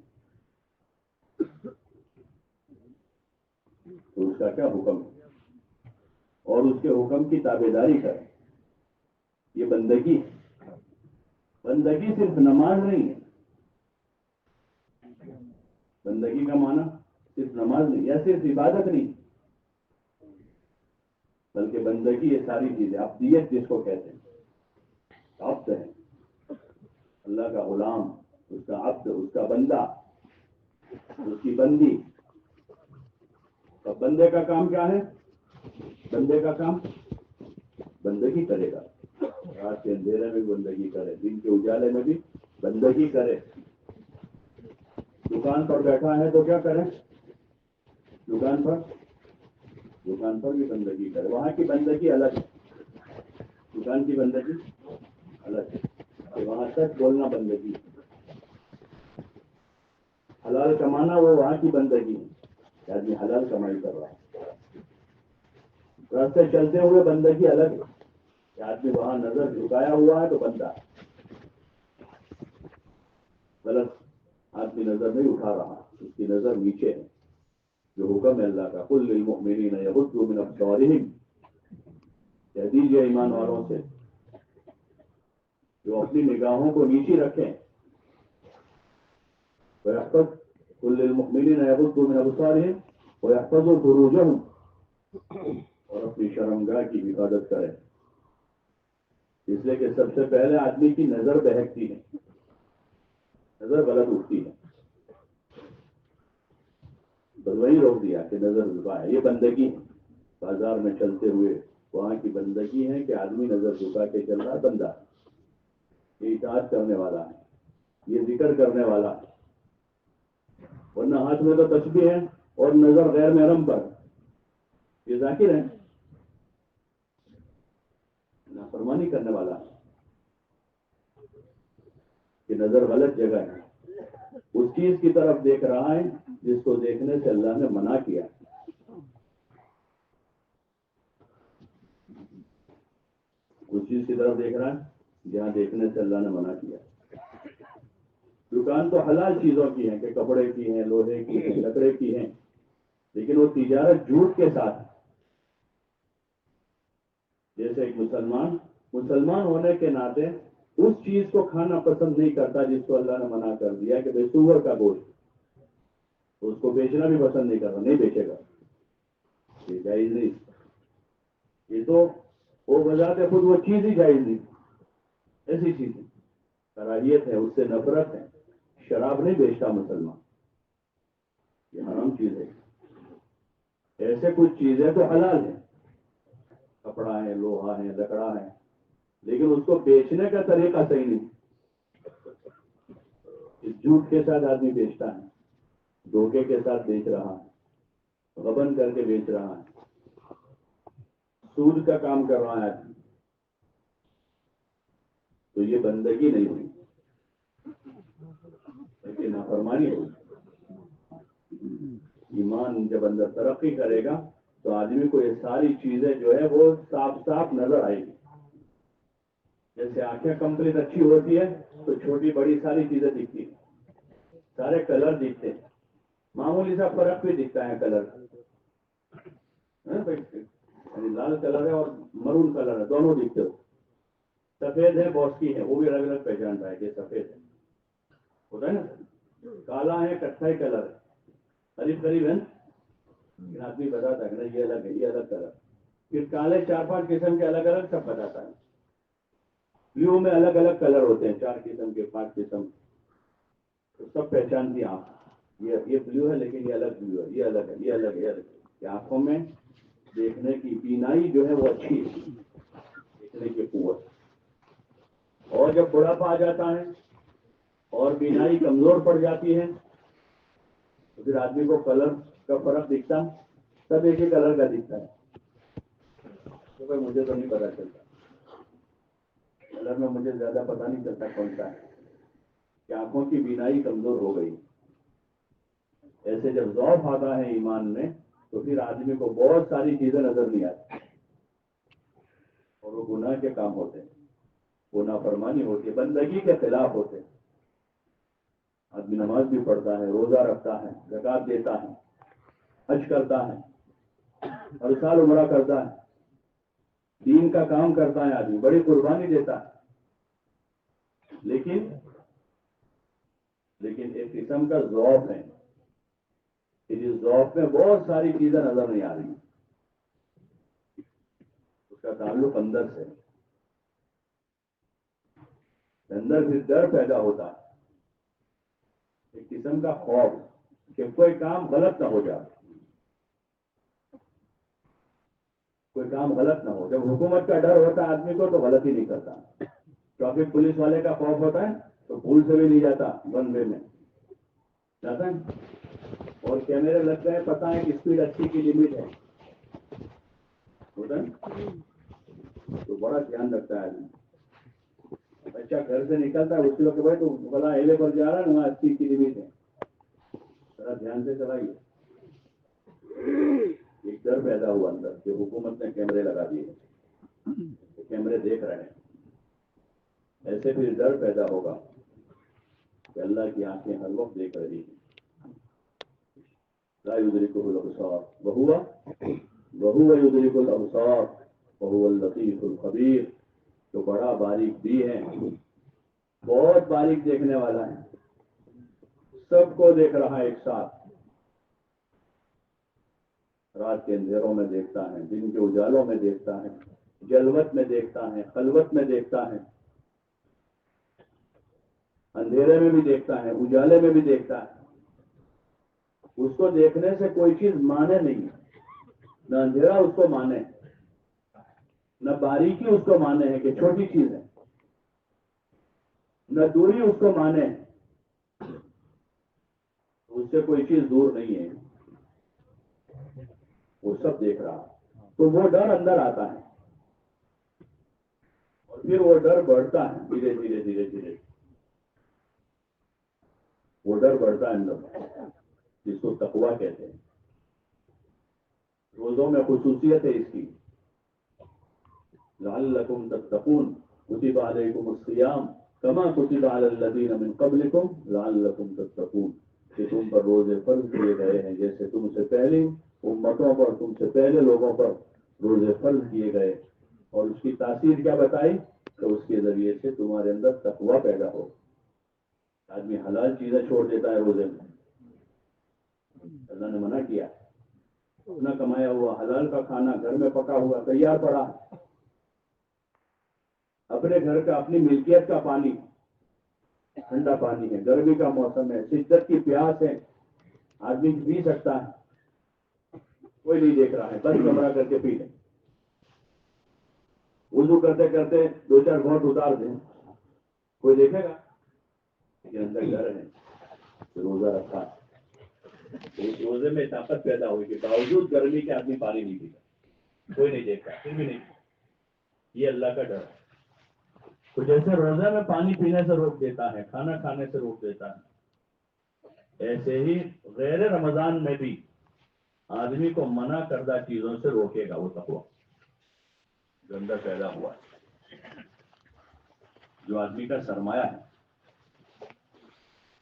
C: تو اس کا کیا حکم ہے اور اس کے حکم کی تابعداری کرے. یہ بندگی ہے. بندگی صرف نماز نہیں ہے. بندگی کا معنی صرف نماز نہیں یا صرف عبادت نہیں، بلکہ بندگی یہ ساری چیزیں، عبدیت جس کو کہتے ہیں، عبد ہے اللہ کا غلام، اس کا عبد، اس کا بندہ، اس کی بندی. اب بندے کا کام کیا ہے؟ بندے کا کام بندگی کرے گا. رات کے اندھیرے میں بھی بندگی کرے، دن کے اجالے میں بھی بندگی کرے. دکان پر بیٹھا ہے تو کیا کرے؟ دکان پر بھی بندگی کرے. وہاں کی بندگی الگ ہے، دکان کی بندگی الگ ہے. وہاں سچ بولنا بندگی ہے، حلال کمانا وہ وہاں کی بندگی ہے کہ آدمی حلال کمائی کر رہا ہے. راستے چلتے ہوئے بندگی الگ ہے کہ آدمی وہاں نظر جھکایا ہوا ہے تو بندہ غلط آدمی نظر نہیں اٹھا رہا، اس کی نظر نیچے ہے. جو حکم ہے اللہ کا، قل للمؤمنین یغضوا من ابصارہم، کہہ دیجیے ایمان والوں سے جو اپنی نگاہوں کو نیچی رکھیں. قل للمؤمنین یغضوا من ابصارہم ویحفظوا فروجہم، اور اپنی شرمگاہ کی حفاظت کریں. اس لیے کہ سب سے پہلے آدمی کی نظر بہکتی ہے، نظر غلط اٹھتی ہے. بس وہی روک دیا کہ نظر جھکائے. یہ بندگی ہے. بازار میں چلتے ہوئے وہاں کی بندگی ہے کہ آدمی نظر جھکا کے چل رہا ہے. بندہ یہ اطاعت کرنے والا ہے، یہ ذکر کرنے والا ہے. ورنہ ہاتھ میں تو تسبیح ہے اور نظر غیر محرم پر، یہ ذاکر ہے، نافرمانی کرنے والا ہے. کہ نظر غلط جگہ ہے، اس چیز کی طرف دیکھ رہا ہے جس کو دیکھنے سے اللہ نے منع کیا. اس چیز کی طرف دیکھ رہا ہے جہاں دیکھنے سے اللہ نے منع کیا. دکان تو حلال چیزوں کی ہیں کہ کپڑے کی ہیں، لوہے کی ہیں، لکڑے کی ہیں، لیکن وہ تجارت جھوٹ کے ساتھ. جیسے ایک مسلمان ہونے کے ناطے اس چیز کو کھانا پسند نہیں کرتا جس کو اللہ نے منع کر دیا کہ بھائی سور کا گوشت، تو اس کو بیچنا بھی پسند نہیں کرتا، نہیں بیچے گا، یہ جائز نہیں. یہ تو وہ بذات خود وہ چیز ہی جائز نہیں. ایسی چیز ہے، کراہیت ہے، اس سے نفرت ہے. شراب نہیں بیچتا مسلمان، یہ حرام چیز ہے. ایسے کچھ چیزیں تو حلال ہیں، کپڑا ہے، لوہا ہے، لکڑا ہے، لیکن اس کو بیچنے کا طریقہ صحیح نہیں. اس جھوٹ کے ساتھ آدمی بیچتا ہے، دھوکے کے ساتھ بیچ رہا ہے، غبن کر کے بیچ رہا ہے، سود کا کام کر رہا ہے، تو یہ بندگی نہیں ہوئی. لیکن نافرمانی ہوگی. ایمان جب اندر ترقی کرے گا تو آدمی کو یہ ساری چیزیں جو ہے وہ صاف صاف نظر آئے گی. جیسے آنکھیں کمپلیٹ اچھی ہوتی ہے تو چھوٹی بڑی ساری چیزیں دکھتی ہیں, سارے کلر دکھتے ہیں, معمولی سا فرق بھی دکھتا ہے کلر یعنی لال کلر ہے اور مرون کلر ہے, دونوں دکھتے ہو. سفید ہے بوسکی ہے, وہ بھی الگ الگ پہچانتا ہے کہ سفید ہے, ہوتا ہے نا. کالا ہے کتھائی کلر ہے, قریب قریب ہے لیکن آدمی بتاتا ہے کہ نہیں یہ الگ ہے, یہ الگ کلر. پھر کالے 4-5 قسم کے الگ الگ سب بتاتا ہے. بلیو میں الگ الگ کلر ہوتے ہیں, 4 قسم کے 5 قسم, تو سب پہچانتی ہیں آپ. یہ بلیو ہے لیکن یہ الگ بلیو ہے, یہ الگ ہے, یہ الگ ہے, یہ الگ ہے. کہ آنکھوں میں دیکھنے کی بینائی جو ہے وہ اچھی ہے, دیکھنے کی قوت. اور جب بڑھاپا آ جاتا ہے اور بینائی کمزور پڑ جاتی ہے تو پھر آدمی کو کلر کا فرق دکھتا, سب ایک ہی کلر کا دکھتا ہے. تو بھائی مجھے تو نہیں پتا چلتا کلر میں, مجھے زیادہ پتا نہیں چلتا کون سا ہے, کہ آنکھوں کی بینائی کمزور ہو گئی. ایسے جب ضعف آتا ہے ایمان میں تو پھر آدمی کو بہت ساری چیزیں نظر نہیں آتی اور وہ گناہ کے کام ہوتے ہیں, وہ نافرمانی ہوتی ہے, بندگی کے خلاف ہوتے ہیں. آدمی نماز بھی پڑھتا ہے, روزہ رکھتا ہے, زکات دیتا ہے, حج کرتا ہے, ہر سال عمرہ کرتا ہے, دین کا کام کرتا ہے, آدمی بڑی قربانی دیتا ہے. لیکن ایک قسم کا ذوق ہے, اس ذوق میں بہت ساری چیزیں نظر نہیں آ رہی. اس کا تعلق اندر سے, اندر بھی ڈر پیدا ہوتا ہے, ایک قسم کا خوف کہ کوئی کام غلط نہ ہو جائے, کوئی کام غلط نہ ہو. جب حکومت کا ڈر ہوتا ہے آدمی کو تو غلط ہی نہیں کرتا. ٹریفک پولیس والے کا خوف ہوتا ہے تو بھول سے بھی نہیں جاتا, ون وے میں جاتا ہے. اور کیمرے لگ گئے, پتا ہے کہ اسپیڈ 80 کی لمٹ ہے, ہوتا ہے تو بڑا دھیان رکھتا ہے آدمی. بچہ گھر سے نکلتا ہے اس وقت بھائی تو بڑا ہیلے پر جا رہا ہے, وہاں 80 کی لمٹ ہے, ذرا دھیان سے چلائیے. ایک ڈر پیدا ہوا اندر کہ حکومت نے کیمرے لگا دیے, کیمرے دیکھ رہے ہیں. ایسے بھی ڈر پیدا ہوگا کہ اللہ کی آنکھیں ہر وقت دیکھ رہی ہیں. لا يدركه الابصار وهو يدرك الابصار وهو اللطيف الخبير. تو بڑا باریک بھی ہے, بہت باریک دیکھنے والا ہے, سب کو دیکھ رہا ہے ایک ساتھ. رات کے اندھیروں میں دیکھتا ہے, دن کے اجالوں میں دیکھتا ہے, جلوت میں دیکھتا ہے, خلوت میں دیکھتا ہے, اندھیرے میں بھی دیکھتا ہے, اجالے میں بھی دیکھتا ہے. اس کو دیکھنے سے کوئی چیز مانے نہیں, نہ اندھیرا اس کو مانے, نہ باریکی اس کو مانے ہے کہ چھوٹی چیز ہے, نہ دوری اس کو مانے, اس سے کوئی چیز دور نہیں ہے, وہ سب دیکھ رہا. تو وہ ڈر اندر آتا ہے اور پھر وہ ڈر بڑھتا ہے دھیرے دھیرے دھیرے دھیرے, وہ ڈر بڑھتا ہے اندر, جس کو تقویٰ کہتے ہیں. روزوں میں خصوصیت ہے اس کی, لعلکم تتقون کتب علیکم الصیام کما کتب علی الذین من قبلکم لعلکم تتقون, کہ تم پر روزے فرض کیے گئے ہیں جیسے تم سے پہلے امتوں پر, تم سے پہلے لوگوں پر روزے فرض کیے گئے. اور اس کی تاثیر کیا بتائی کہ اس کے ذریعے سے تمہارے اندر تقویٰ پیدا ہو. آدمی حلال چیزیں چھوڑ دیتا ہے روزے میں, اللہ نے منع کیا. اپنا کمایا ہوا حلال کا کھانا گھر میں پکا ہوا تیار پڑا, اپنے گھر کا اپنی ملکیت کا پانی, ٹھنڈا پانی ہے, گرمی کا موسم ہے, شدت کی پیاس ہے, آدمی پی سکتا ہے, کوئی نہیں دیکھ رہا ہے, بس کمرہ کر کے پی لیں. وضو کرتے کرتے 2-4 گھونٹ اتار دیں, کوئی دیکھے گا؟ یہ اندر ڈر ہے, روزہ رکھا. اس روزے میں طاقت پیدا ہوئی کہ باوجود گرمی کے آدمی پانی نہیں پیتا, کوئی نہیں دیکھتا, پھر بھی نہیں. یہ اللہ کا ڈر ہے. تو جیسے روزہ میں پانی پینے سے روک دیتا ہے, کھانا کھانے سے روک دیتا ہے, ایسے ہی غیر رمضان میں بھی آدمی کو منع کردہ چیزوں سے روکے گا وہ تقویٰ جو اندر پیدا ہوا ہے، جو آدمی کا سرمایہ ہے،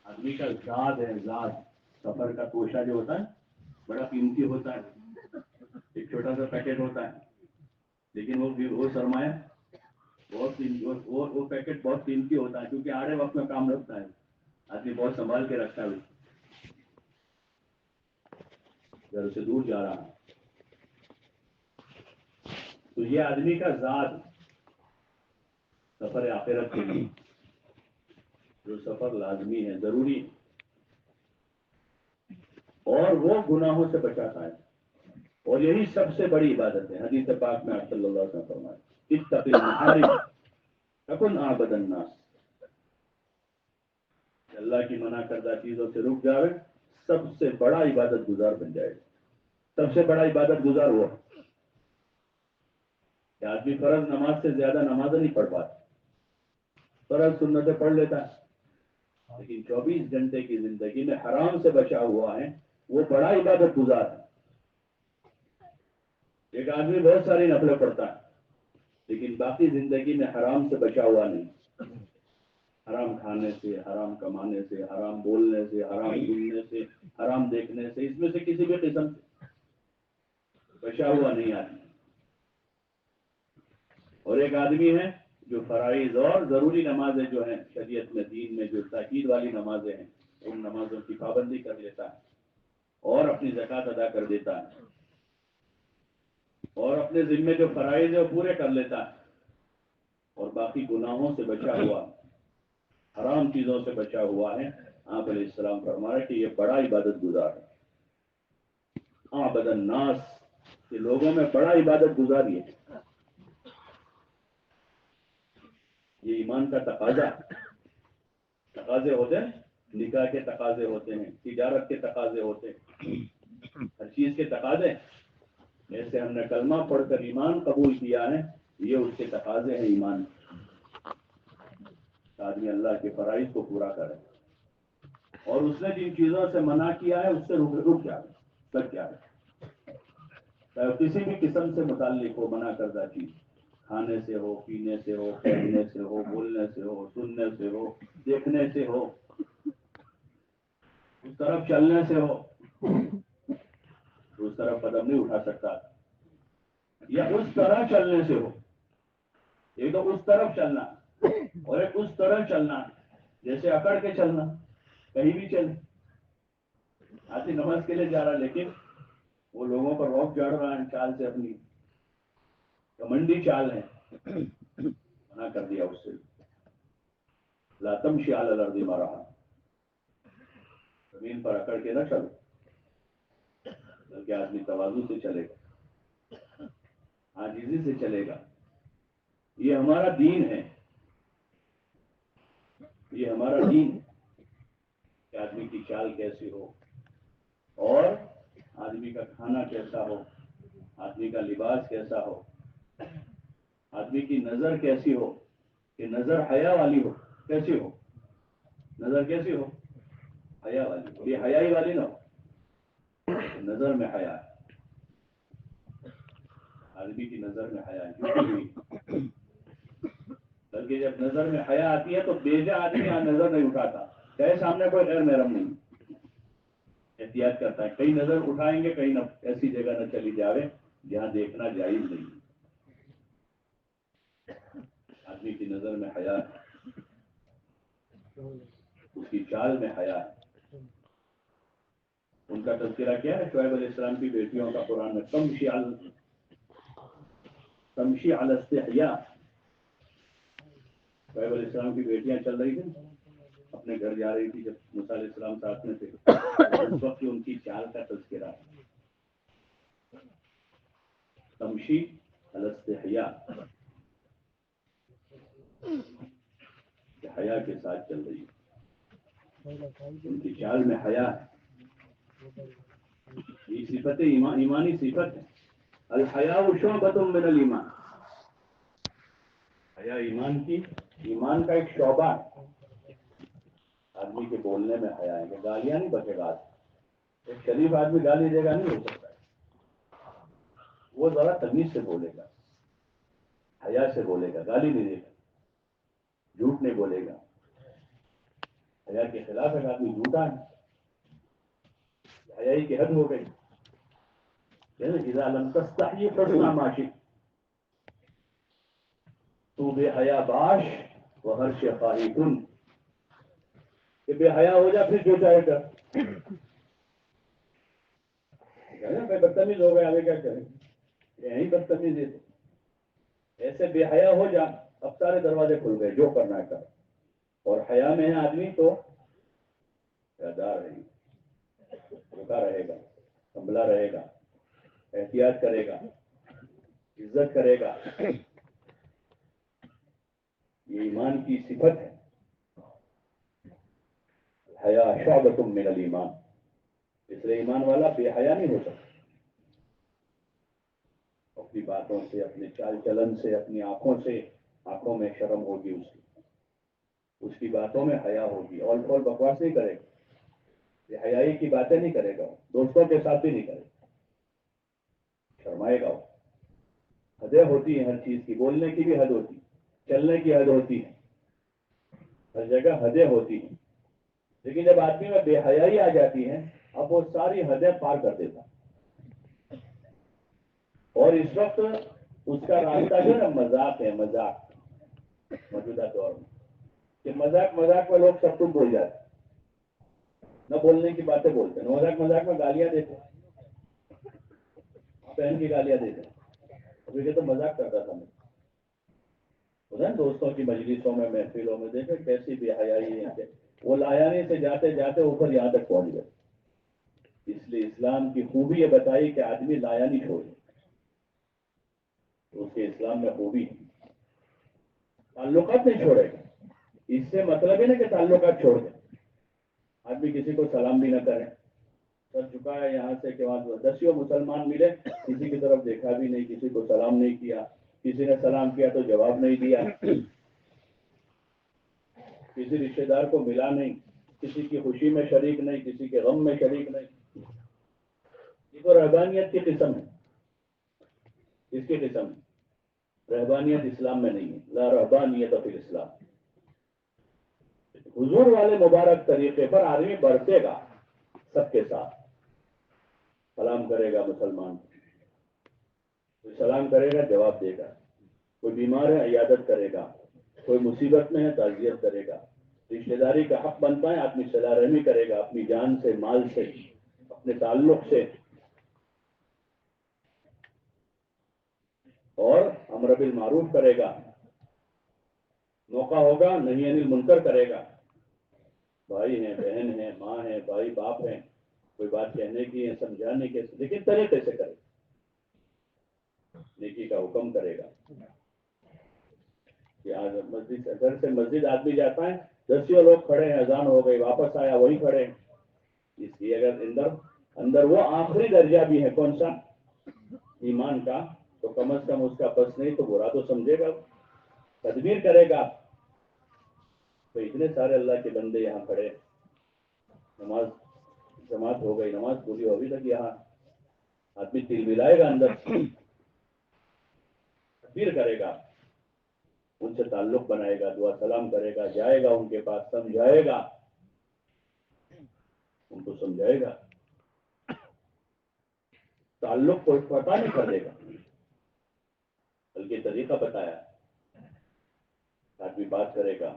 C: آدمی کا ذات ہے، ذات سفر کا توشہ جو ہوتا ہے بڑا قیمتی ہوتا ہے، ایک چھوٹا سا پیکٹ ہوتا ہے لیکن وہ سرمایہ بہت وہ پیکٹ بہت قیمتی ہوتا ہے کیونکہ آڑے وقت میں کام رکھتا ہے، آدمی بہت سنبھال کے رکھتا ہے، گھر سے دور جا رہا ہے تو یہ آدمی کا ذات سفر آخرت کے لیے جو سفر لازمی ہے، ضروری ہے، اور وہ گناہوں سے بچاتا ہے، اور یہی سب سے بڑی عبادت ہے۔ حدیث پاک میں آپ صلی اللہ علیہ وسلم فرمایا اتق المحارم تکن اعبد الناس، اللہ کی منع کردہ چیزوں سے رک جاوے سب سے بڑا عبادت گزار بن جائے گا۔ سب سے بڑا عبادت گزار ہوا کہ آدمی فرض نماز سے زیادہ نماز نہیں پڑھ پاتا، فرض سنتیں پڑھ لیتا ہے لیکن 24 گھنٹے کی زندگی میں حرام سے بچا ہوا ہے، وہ بڑا عبادت گزار ہے۔ ایک آدمی بہت ساری نفلیں پڑھتا ہے لیکن باقی زندگی میں حرام سے بچا ہوا نہیں، حرام کھانے سے، حرام کمانے سے، حرام بولنے سے، حرام سننے سے، حرام دیکھنے سے، اس میں سے کسی بھی قسم سے بچا ہوا نہیں آدمی۔ اور ایک آدمی ہے جو فرائض اور ضروری نمازیں جو ہیں شریعت میں، دین میں جو تاکید والی نمازیں ہیں ان نمازوں کی پابندی کر لیتا ہے اور اپنی زکوٰۃ ادا کر دیتا ہے اور اپنے ذمے جو فرائض ہے وہ پورے کر لیتا ہے اور باقی گناہوں سے بچا ہوا، حرام چیزوں سے بچا ہوا ہے، آپ علیہ السلام فرمایا کہ یہ بڑا عبادت گزار ہے۔ اعبد الناس، کہ لوگوں میں بڑا عبادت گزار یہ ہے، یہ ایمان کا تقاضے ہوتے ہیں، نکاح کے تقاضے ہوتے ہیں، تجارت کے تقاضے ہوتے ہیں، ہر چیز کے تقاضے۔ جیسے ہم نے کلمہ پڑھ کر ایمان قبول کیا ہے، یہ اس کے تقاضے ہیں ایمان، آدمی اللہ کے فرائض کو پورا کرے اور اس نے جن چیزوں سے منع کیا ہے اس سے رک جائے، بچ جائے، چاہے کسی بھی قسم سے متعلق ہو، منع کردہ چیز کھانے سے ہو، پینے سے ہو، پہننے سے ہو، بولنے سے ہو، سننے سے ہو، دیکھنے سے ہو، اس طرف چلنے سے ہو، اس طرف قدم نہیں اٹھا سکتا، یا اس طرح چلنے سے ہو، ایک تو اس طرف چلنا اور ایک اس طرح چلنا، جیسے اکڑ کے چلنا، کہیں بھی چلے، آدمی نماز کے لیے جا رہا لیکن وہ لوگوں پر روک چڑھ رہا ہے چال سے، اپنی کمنڈی چال ہے، منع کر دیا اس سے، لا تمشی علی الارض مرحا، زمین پر اکڑ کے نہ چلو، بلکہ آدمی تواضع سے چلے گا، عاجزی سے چلے گا۔ یہ ہمارا دین ہے، یہ ہمارا دین ہے کہ آدمی کی چال کیسی ہو اور آدمی کا کھانا کیسا ہو، آدمی کا لباس کیسا ہو، آدمی کی نظر کیسی ہو، کہ نظر حیا والی ہو، کیسی ہو نظر، کیسی ہو حیا والی ہو، یہ حیائی والی نہ ہو، نظر میں حیا ہے، آدمی کی نظر میں حیا ہے، بلکہ جب نظر میں حیا آتی ہے تو بیجا آدمی نظر نہیں اٹھاتا، چاہے سامنے کوئی غیر محرم نہیں، احتیاط کرتا ہے، کئی نظر اٹھائیں گے، کہیں نہ ایسی جگہ نہ چلی جاوے جہاں دیکھنا جائز نہیں، آدمی کی نظر میں حیا ہے، اس کی چال میں حیا ہے۔ ان کا تذکرہ کیا ہے شعیب علیہ السلام کی بیٹیوں کا قرآن میں، تمشی علی استحیاء، شعیب علیہ السلام کی بیٹیاں چل رہی تھیں، اپنے گھر جا رہی تھی، جب موسیٰ علیہ السلام ساتھ میں تھے، اس وقت ان کی چال کا تذکرہ ہے، تمشی علی استحیاء، کہ حیا کے ساتھ چل رہی ہے، ان کی چال میں حیا ہے، یہ صفت ایمانی صفت ہے، الحیاء شعبۃ من الایمان، حیا ایمان کا ایک شعبہ ہے، آدمی کے بولنے میں حیا ہے کہ گالیاں نہیں بکے گا. ایک شریف آدمی گالی دے گا نہیں ہو سکتا ہے. وہ ذرا تمیز سے بولے گا, حیا سے بولے گا, گالی نہیں دے گا, جھوٹ نہیں بولے گا. حیا کے خلاف ایک آدمی جھوٹا ہے, حیائی کی حد ہو گئی. اذا لم تستحی فاصنع ما شئت. تو بے حیا باش و ہر شفاہی کن, کہ بے حیا ہو جا پھر جو چاہے کر. میں بدتمیز ہو گیا, ابھی کیا کریں, یہی بدتمیز ہے. ایسے بے حیا ہو جا, اب سارے دروازے کھل گئے, جو کرنا ہے کر. اور حیا میں ہے آدمی تو حیادار رہے گا, رکا رہے گا, سنبھلا رہے گا, احتیاط کرے گا, عزت کرے گا. یہ ایمان کی صفت ہے. حیا شعبۃ من الایمان, اس لیے ایمان والا بے حیا نہیں ہو سکتا. اپنی باتوں سے, اپنے چال چلن سے, اپنی آنکھوں سے, آنکھوں میں شرم ہوگی اس کی باتوں میں حیا ہوگی. اور بکواس نہیں کرے گا, یہ حیائی کی باتیں نہیں کرے گا, دوستوں کے ساتھ بھی نہیں کرے گا, شرمائے گا. حدیں ہوتی ہیں ہر چیز کی, بولنے کی بھی حد ہوتی ہے, چلنے کی حد ہوتی ہے, ہر جگہ حدیں ہوتی ہیں. لیکن جب آدمی میں بے حیائی آ جاتی ہے, اب وہ ساری حدیں پار کر دیتا. اور اس وقت اس کا راستہ جو ہے نا مذاق ہے, مذاق موجودہ دور میں, کہ مذاق میں لوگ سب کچھ بول جاتے ہیں, نہ بولنے کی باتیں بولتے ہیں, مذاق میں گالیاں دیتے ہیں, بہن کی گالیاں دیتے ہیں. ابھی تو مذاق کرتا تھا میں, دوستوں کی مجلسوں میں, محفلوں میں, دیکھے کیسی بے حیائی ہے. وہ لایانی سے جاتے جاتے اوپر یہاں تک پہنچ گئے. اس لیے اسلام کی خوبی یہ بتائی کہ آدمی لایانی چھوڑے, اس کے اسلام میں خوبی ہے. تعلقات نہیں چھوڑے گا. اس سے مطلب ہے نا کہ تعلقات چھوڑ دیں. آدمی کسی کو سلام بھی نہ کرے, سر جھکایا یہاں سے کہ وہاں 10 مسلمان ملے, کسی کی طرف دیکھا بھی نہیں, کسی کو سلام نہیں کیا, کسی نے سلام کیا تو جواب نہیں دیا, کسی رشتے دار کو ملا نہیں, کسی کی خوشی میں شریک نہیں, کسی کے غم میں شریک نہیں. یہ تو رہبانیت کی قسم ہے. اس کی قسم ہے. رہبانیت اسلام میں نہیں ہے. لا رہبانیت فی الاسلام. حضور والے مبارک طریقے پر آدمی بڑھتے گا سب کے ساتھ. سلام کرے گا مسلمان, کوئی سلام کرے گا جواب دے گا, کوئی بیمار ہے عیادت کرے گا, کوئی مصیبت میں ہے تعزیت کرے گا. رشتے داری کا حق بنتا ہے, آدمی صلہ رحمی کرے گا اپنی جان سے, مال سے, اپنے تعلق سے. اور امر بالمعروف کرے گا, موقع ہوگا نہی عن المنکر کرے گا. بھائی ہیں, بہن ہیں, ماں ہیں, بھائی باپ ہیں, کوئی بات کہنے کی ہے, سمجھانے کے, لیکن طریقے سے کرے. نیکی کا حکم کرے گا. کہ آج مسجد, گھر سے مسجد آدمی جاتا ہے, 10 لوگ کھڑے ہیں, اذان ہو گئی, واپس آیا وہی کھڑے ہیں. اس لیے اگر اندر وہ آخری درجہ بھی ہے کون سا, ایمان کا, تو کم از کم اس کا بس نہیں تو برا تو سمجھے گا, تدبیر کرے گا. تو اتنے سارے اللہ کے بندے یہاں کھڑے, نماز جماعت ہو گئی, نماز پوری ہو, ابھی تک یہاں آدمی تل ملائے گا, اندر تدبیر کرے گا, ان سے تعلق بنائے گا, دعا سلام کرے گا, جائے گا ان کے پاس, سمجھائے گا, ان کو سمجھائے گا. تعلق کو پتہ نہیں کر دے گا, بلکہ طریقہ بتایا, آدمی بات کرے گا,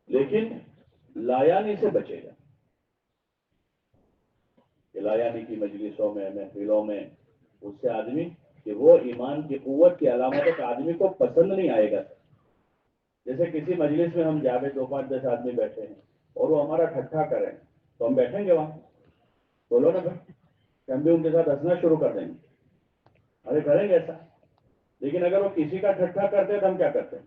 C: لیکن لایانی سے بچے گا. کہ لایانی کی مجلسوں میں, محفلوں میں, اس سے آدمی کہ وہ ایمان کی قوت کی علامت ہے کہ آدمی کو پسند نہیں آئے گا. جیسے کسی مجلس میں ہم جاوے, 2-5-10 آدمی بیٹھے ہیں اور وہ ہمارا ٹھٹھا کریں, تو ہم بیٹھیں گے وہاں, بولو نا بھائی, کہ ہم بھی ان کے ساتھ ہنسنا شروع کر دیں گے. ارے کریں گے ایسا. لیکن اگر وہ کسی کا ٹھٹھا کرتے ہیں تو ہم کیا کرتے ہیں,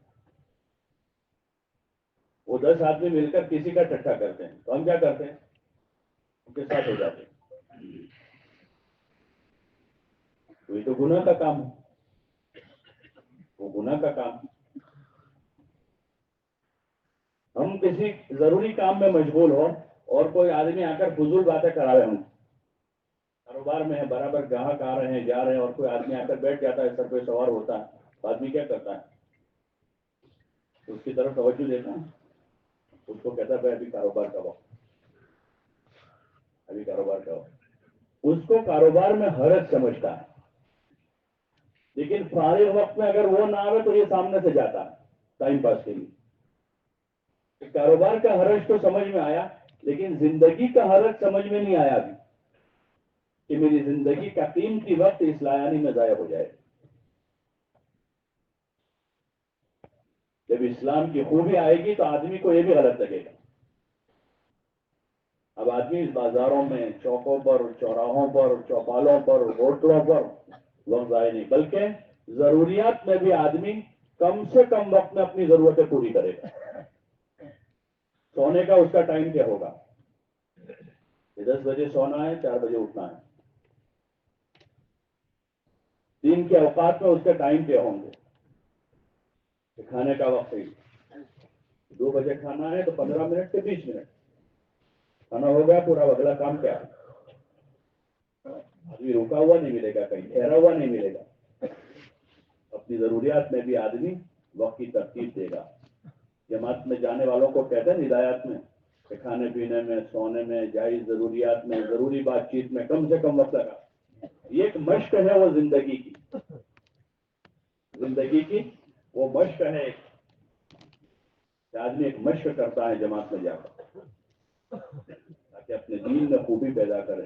C: وہ 10 آدمی مل کر کسی کا ٹھٹھا کرتے ہیں تو ہم کیا کرتے ہیں, ان کے ساتھ ہو جاتے ہیں. تو یہ تو گناہ کا کام ہے, وہ گناہ کا کام ہے. ہم کسی ضروری کام میں مشغول ہو اور کوئی آدمی آ کر فضول باتیں کرا رہے ہوں، کاروبار میں ہے، برابر گاہک آ رہے ہیں جا رہے ہیں، اور کوئی آدمی آ کر بیٹھ جاتا ہے، سر پہ سوار ہوتا ہے، تو آدمی کیا کرتا ہے؟ اس کی طرف توجہ دیتا ہے، اس کو کہتا ہے ابھی کاروبار کا وقت، ابھی کاروبار کا وقت، اس کو کاروبار میں حرج سمجھتا ہے، لیکن فارغ وقت میں اگر وہ نہ آئے تو یہ سامنے سے جاتا ہے ٹائم پاس کے لیے۔ کاروبار کا حرج تو سمجھ میں آیا، لیکن زندگی کا حرج سمجھ میں نہیں آیا ابھی، کہ میری زندگی کا قیمتی وقت اس لایانی میں ضائع ہو جائے۔ جب اسلام کی خوبی آئے گی تو آدمی کو یہ بھی غلط لگے گا۔ اب آدمی بازاروں میں، چوکوں پر، چوراہوں پر، چوپالوں پر، ہوٹلوں پر وقت ضائع نہیں، بلکہ ضروریات میں بھی آدمی کم سے کم وقت میں اپنی ضرورتیں پوری کرے گا۔ سونے کا اس کا ٹائم کیا ہوگا؟ 10 بجے سونا ہے، 4 بجے اٹھنا ہے۔ دن کے اوقات میں اس کے ٹائم کیا ہوں گے؟ کھانے کا وقت ہے، 2 بجے کھانا ہے تو 15 منٹ سے 20 منٹ کھانا ہو گیا، پورا اگلا کام کیا ہے؟ آدمی رکا ہوا نہیں ملے گا، کہیں ٹھہرا ہوا نہیں ملے گا۔ اپنی ضروریات میں بھی آدمی وقت کی ترتیب دے گا۔ جماعت میں جانے والوں کو کہتے ہیں ہدایات میں کہ کھانے پینے میں، سونے میں، جائز ضروریات میں، ضروری بات چیت میں کم سے کم وقت لگا۔ یہ ایک مشق ہے وہ زندگی کی، زندگی کی وہ مشق ہے کہ آدمی ایک مشق کرتا ہے جماعت میں جا کر، تاکہ اپنے دین میں خوبی پیدا کرے۔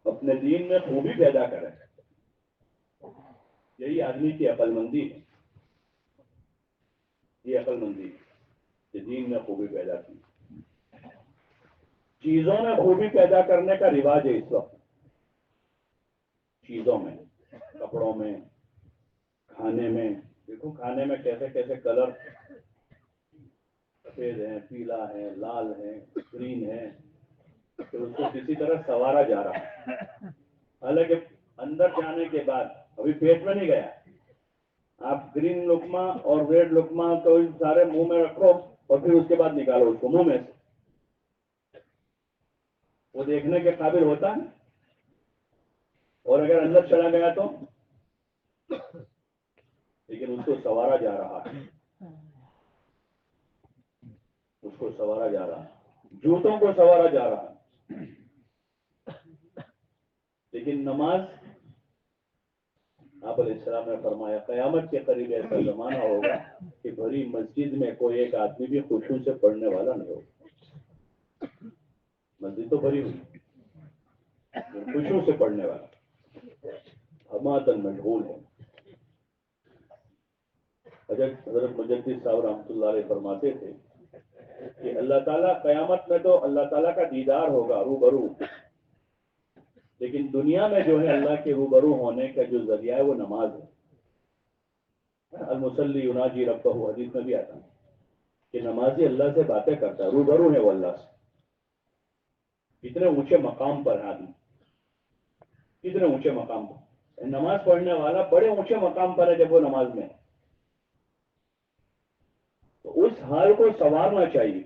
C: اپنے دین میں خوبی پیدا کرے، یہی آدمی کی عقل مندی ہے، یہ عقل مندی ہے کہ دین میں خوبی پیدا کی۔ چیزوں میں خوبی پیدا کرنے کا رواج ہے اس وقت، چیزوں میں، کپڑوں میں، کھانے میں۔ دیکھو کھانے میں کیسے کیسے کلر، سفید ہے، پیلا ہے، لال ہے، گرین ہے، کہ اس کو کسی طرح سنوارا جا رہا ہے، حالانکہ اندر جانے کے بعد ابھی پیٹ میں نہیں گیا۔ آپ گرین لقمہ اور ریڈ لقمہ تو سارے منہ میں رکھو اور پھر اس کے بعد نکالو اس کو منہ میں سے، وہ دیکھنے کے قابل ہوتا ہے، اور اگر اندر چلا گیا تو، لیکن اس کو سنوارا جا رہا ہے، اس کو سنوارا جا رہا ہے، جوتوں کو سنوارا جا رہا ہے۔ لیکن نماز، آپ علیہ السلام نے فرمایا قیامت کے قریب ایسا زمانہ ہوگا کہ بھری مسجد میں کوئی ایک آدمی بھی خشوع سے پڑھنے والا نہیں ہوگا۔ مسجد تو بھری ہوئی، خشوع سے پڑھنے والا ہماتن مشغول ہے۔ حضرت مجدد صاحب رحمۃ اللہ علیہ فرماتے تھے کہ اللہ تعالیٰ قیامت میں تو اللہ تعالیٰ کا دیدار ہوگا روبرو، لیکن دنیا میں جو ہے اللہ کے روبرو ہونے کا جو ذریعہ ہے وہ نماز ہے۔ المصلی یناجی ربہ، حدیث میں بھی آتا ہے کہ نمازی اللہ سے باتیں کرتا ہے، روبرو ہے وہ اللہ سے۔ کتنے اونچے مقام پر ہے آدمی، کتنے اونچے مقام پر نماز پڑھنے والا، بڑے اونچے مقام پر ہے جب وہ نماز میں ہے۔ تو اس حال کو سنوارنا چاہیے،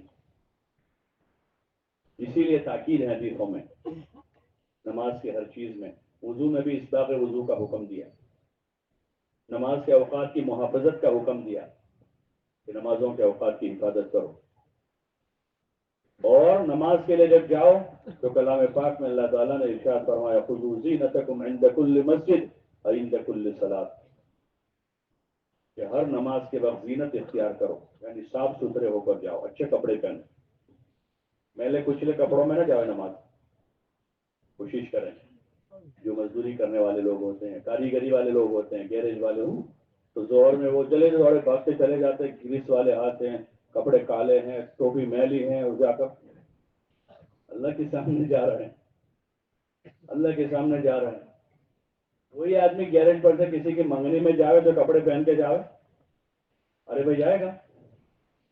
C: اسی لیے تاکید ہے حدیثوں میں نماز کی ہر چیز میں۔ وضو میں بھی اسباغ وضو کا حکم دیا، نماز کے اوقات کی محافظت کا حکم دیا کہ نمازوں کے اوقات کی حفاظت کرو، اور نماز کے لیے جب جاؤ تو کلام پاک میں اللہ تعالیٰ نے ارشاد فرمایا خذوا زینتکم عند کل مسجد وعند کل صلاۃ، کہ ہر نماز کے وقت زینت اختیار کرو، یعنی صاف ستھرے ہو کر جاؤ، اچھے کپڑے پہنو، میلے کچلے کپڑوں میں نہ جاؤ نماز۔ کوشش کریں، جو مزدوری کرنے والے لوگ ہوتے ہیں، کاریگری والے لوگ ہوتے ہیں، گیرج والے ہوں، تو زہر میں وہ چلے دوڑے بھاگتے چلے جاتے ہیں، گریس والے ہاتھ ہیں، کپڑے کالے ہیں، ٹوپی میلی ہیں، اور جا کر اللہ کے سامنے جا رہے ہیں، اللہ کے سامنے جا رہے ہیں۔ وہی آدمی گیرج پر سے کسی کی منگنی میں جائے تو کپڑے پہن کے جائے، ارے بھائی جائے گا؟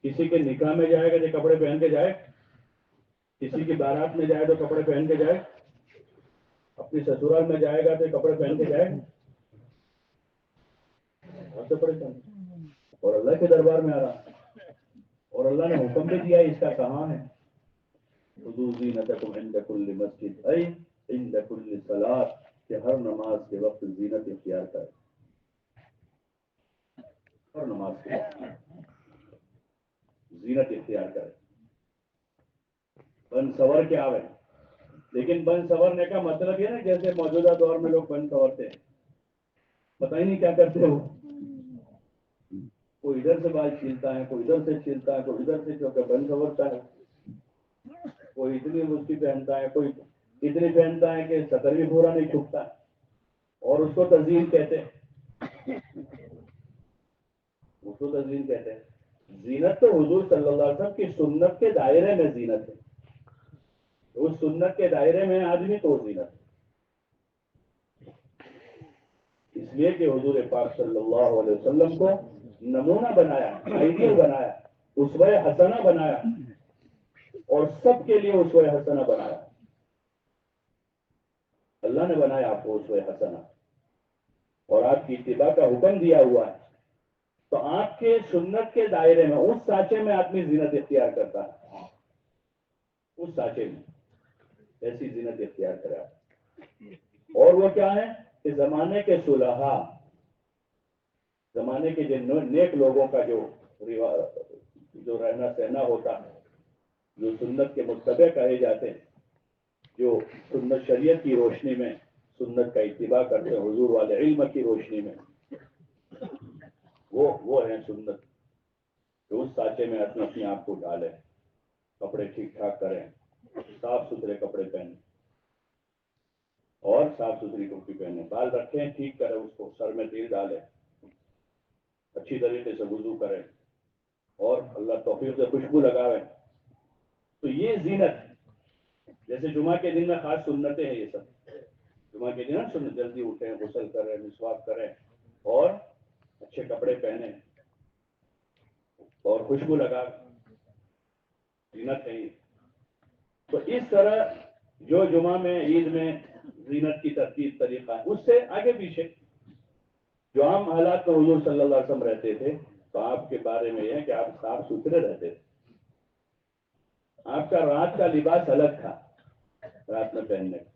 C: کسی کے نکاح میں جائے گا تو کپڑے پہن کے جائے؟ کسی کی بارات میں جائے تو کپڑے پہن کے جائے، اپنی سسرال میں جائے گا تو کپڑے پہن کے جائے، ایسے پریشان اور اللہ کے دربار میں آ رہا، اور اللہ نے حکم بھی دیا اس کا کہاں ہے، خذوا زینتکم عند کل مسجد ای عند کل صلاۃ، کہ ہر نماز کے وقت زینت اختیار کرے، ہر نماز کے وقت زینت اختیار کرے، بن سور کے آوے۔ لیکن بن سورنے کا مطلب یہ نا جیسے موجودہ دور میں لوگ بن سورتے ہیں، پتہ ہی نہیں کیا کرتے ہو، کوئی ادھر سے بال چھیلتا ہے، کوئی ادھر سے چھیلتا ہے، کوئی ادھر سے کیونکہ بن سورتا ہے، کوئی اتنی مشکل پہنتا ہے، کوئی اتنی پہنتا ہے کہ سطر بھی پورا نہیں چھپتا، اور اس کو تزئین کہتے ہیں، اس کو تزئین کہتے ہیں۔ زینت تو حضور صلی اللہ علیہ وسلم کی سنت کے دائرے میں زینت ہے، اس سنت کے دائرے میں آدمی تو زینت ہے، اس لیے کہ حضور پاک صلی اللہ علیہ وسلم کو نمونہ بنایا، آئیڈیل بنایا، اسوہ حسنہ بنایا، اور سب کے لیے اسوہ حسنہ بنایا۔ اللہ نے بنایا آپ کو اسوہ حسنہ، اور آپ کی اتباع کا حکم دیا ہوا ہے، تو آپ کے سنت کے دائرے میں اس سانچے میں آدمی زینت اختیار کرتا ہے، اس سانچے میں ایسی زینت اختیار کرا، اور وہ کیا ہے کہ زمانے کے صلحاء، زمانے کے جن نیک لوگوں کا جو رہنا سہنا ہوتا ہے، جو سنت کے متبع کہے جاتے ہیں، جو سنت شریعت کی روشنی میں سنت کا اتباع کرتے ہیں، حضور والے علم کی روشنی میں، وہ ہیں سنت، کہ اس سانچے میں اپنے آپ کو ڈالیں، کپڑے ٹھیک ٹھاک کریں، صاف ستھرے کپڑے پہنیں اور صاف ستھری ٹوپی پہنیں، بال رکھیں ٹھیک کریں، اس کو سر میں تیل ڈالیں، اچھی طریقے سے وضو کریں، اور اللہ توفیق سے خوشبو لگاویں۔ تو یہ زینت، جیسے جمعہ کے دن میں خاص سنتیں ہیں، یہ سب جمعہ کے دن سنت، جلدی اٹھیں، غسل کریں، مسواک کریں، اور اچھے کپڑے پہنیں اور خوشبو لگا، زینت ہے یہ۔ تو اس طرح جو جمعہ میں عید میں زینت کی ترتیب طریقہ ہے، اس سے آگے پیچھے جو عام حالات میں حضور صلی اللہ علیہ وسلم رہتے تھے، تو آپ کے بارے میں یہ ہے کہ آپ صاف ستھرے رہتے تھے، آپ کا رات کا لباس الگ تھا، رات میں پہننے کا،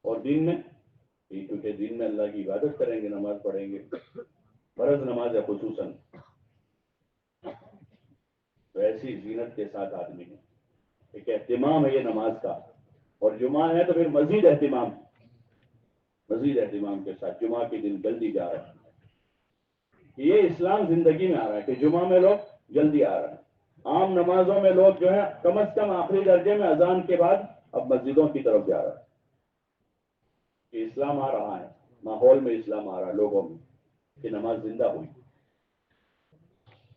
C: اور دن میں، کیونکہ دن میں اللہ کی عبادت کریں گے، نماز پڑھیں گے، فرض نماز ہے خصوصاً، تو ایسی زینت کے ساتھ آدمی ہے، ایک اہتمام ہے یہ نماز کا، اور جمعہ ہے تو پھر مزید اہتمام کے ساتھ جمعہ کے دن جلدی جا رہا ہے۔ یہ اسلام زندگی میں آ رہا ہے کہ جمعہ میں لوگ جلدی آ رہے ہیں، عام نمازوں میں لوگ جو ہے کم از کم آخری درجے میں اذان کے بعد اب مسجدوں کی طرف جا رہا ہے، کہ اسلام آ رہا ہے، ماحول میں اسلام آ رہا ہے لوگوں میں، کہ نماز زندہ ہوئی،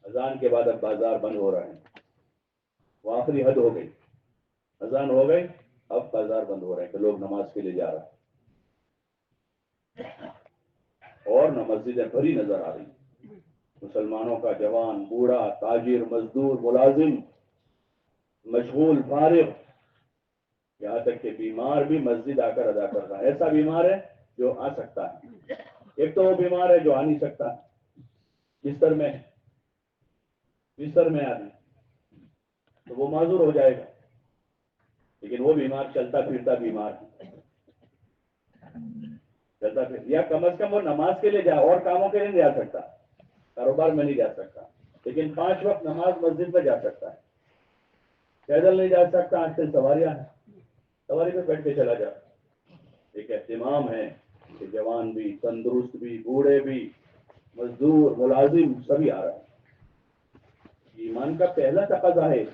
C: اذان کے بعد اب بازار بند ہو رہے ہیں، وہ آخری حد ہو گئی، اذان ہو گئی، اب بازار بند ہو رہے ہیں کہ لوگ نماز کے لیے جا رہے ہیں، اور نہ مسجدیں بھری نظر آ رہی، مسلمانوں کا جوان، بوڑھا، تاجر، مزدور، ملازم، مشغول، فارغ، یہاں تک کہ بیمار بھی مسجد آ کر ادا کر رہا ہے۔ ایسا بیمار ہے جو آ سکتا ہے، ایک تو وہ بیمار ہے جو آ نہیں سکتا، بستر میں آدمی، تو وہ معذور ہو جائے گا، لیکن وہ بیمار چلتا پھرتا بیمار چلتا پھر، یا کم از کم وہ نماز کے لیے جا، اور کاموں کے لیے نہیں جا سکتا، کاروبار میں نہیں جا سکتا، لیکن 5 وقت نماز مسجد میں جا سکتا ہے، پیدل نہیں جا سکتا، آج کل سواریاں ہیں، سواری پہ بیٹھ کے چلا جا۔ ایک اہتمام ہے کہ جوان بھی، تندرست بھی، بوڑھے بھی، مزدور، ملازم، سبھی آ رہے ہیں۔ ایمان کا پہلا تقاضا ہے،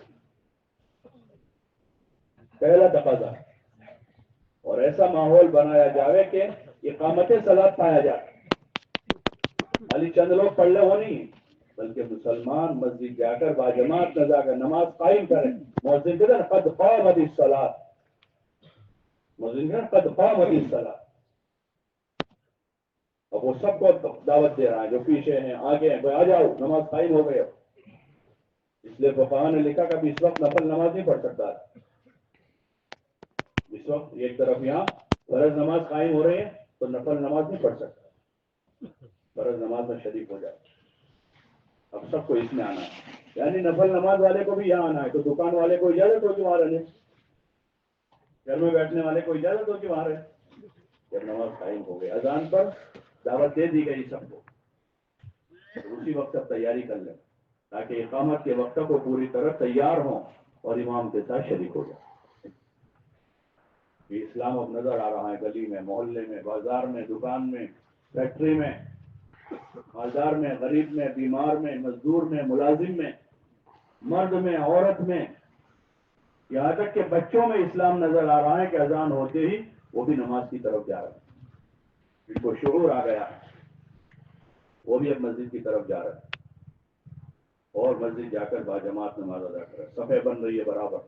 C: اور ایسا ماحول بنایا جاوے کہ اقامت صلاۃ پایا جائے، خالی چند لوگ پڑھ لے وہ نہیں، بلکہ مسلمان مسجد جا کر باجماعت نہ جا کر نماز قائم کریں، مؤذن کہتے ہیں قد قامت الصلاۃ، مؤذن کہتے ہیں قد قامت الصلاۃ، اب وہ سب کو دعوت دے رہا ہے، جو پیچھے ہیں، آگے ہیں، آ جاؤ، نماز قائم ہو گئے، اس لیے فقہاء نے لکھا کہ اس وقت نفل نماز نہیں پڑھ سکتا. اس وقت ایک طرف یہاں فرض نماز قائم ہو رہی ہے تو نفل نماز نہیں پڑھ سکتا، فرض نماز میں شریک ہو جائے. اب سب کو اس میں آنا ہے، یعنی نفل نماز والے کو بھی یہاں آنا ہے. تو دکان والے کو اجازت ہو کہ وہاں رہنے، گھر میں بیٹھنے والے کو اجازت ہو کہ وہاں رہے. جب نماز قائم ہو گئی، اذان پر دعوت دے دی گئی سب کو، تو اسی وقت اب تیاری کر لیں تاکہ اقامت کے وقت کو پوری طرح تیار ہوں اور امام کے ساتھ شریک ہو جائے. یہ اسلام اب نظر آ رہا ہے گلی میں، محلے میں، بازار میں، دکان میں، فیکٹری میں، مالدار میں، غریب میں، بیمار میں، مزدور میں، ملازم میں، مرد میں، عورت میں، یہاں تک کہ بچوں میں اسلام نظر آ رہا ہے کہ اذان ہوتے ہی وہ بھی نماز کی طرف جا رہے ہیں. ان کو شعور آ گیا، وہ بھی اب مسجد کی طرف جا رہے ہیں اور مسجد جا کر باجماعت نماز ادا کر رہے ہیں. صفیں بن رہی ہے، برابر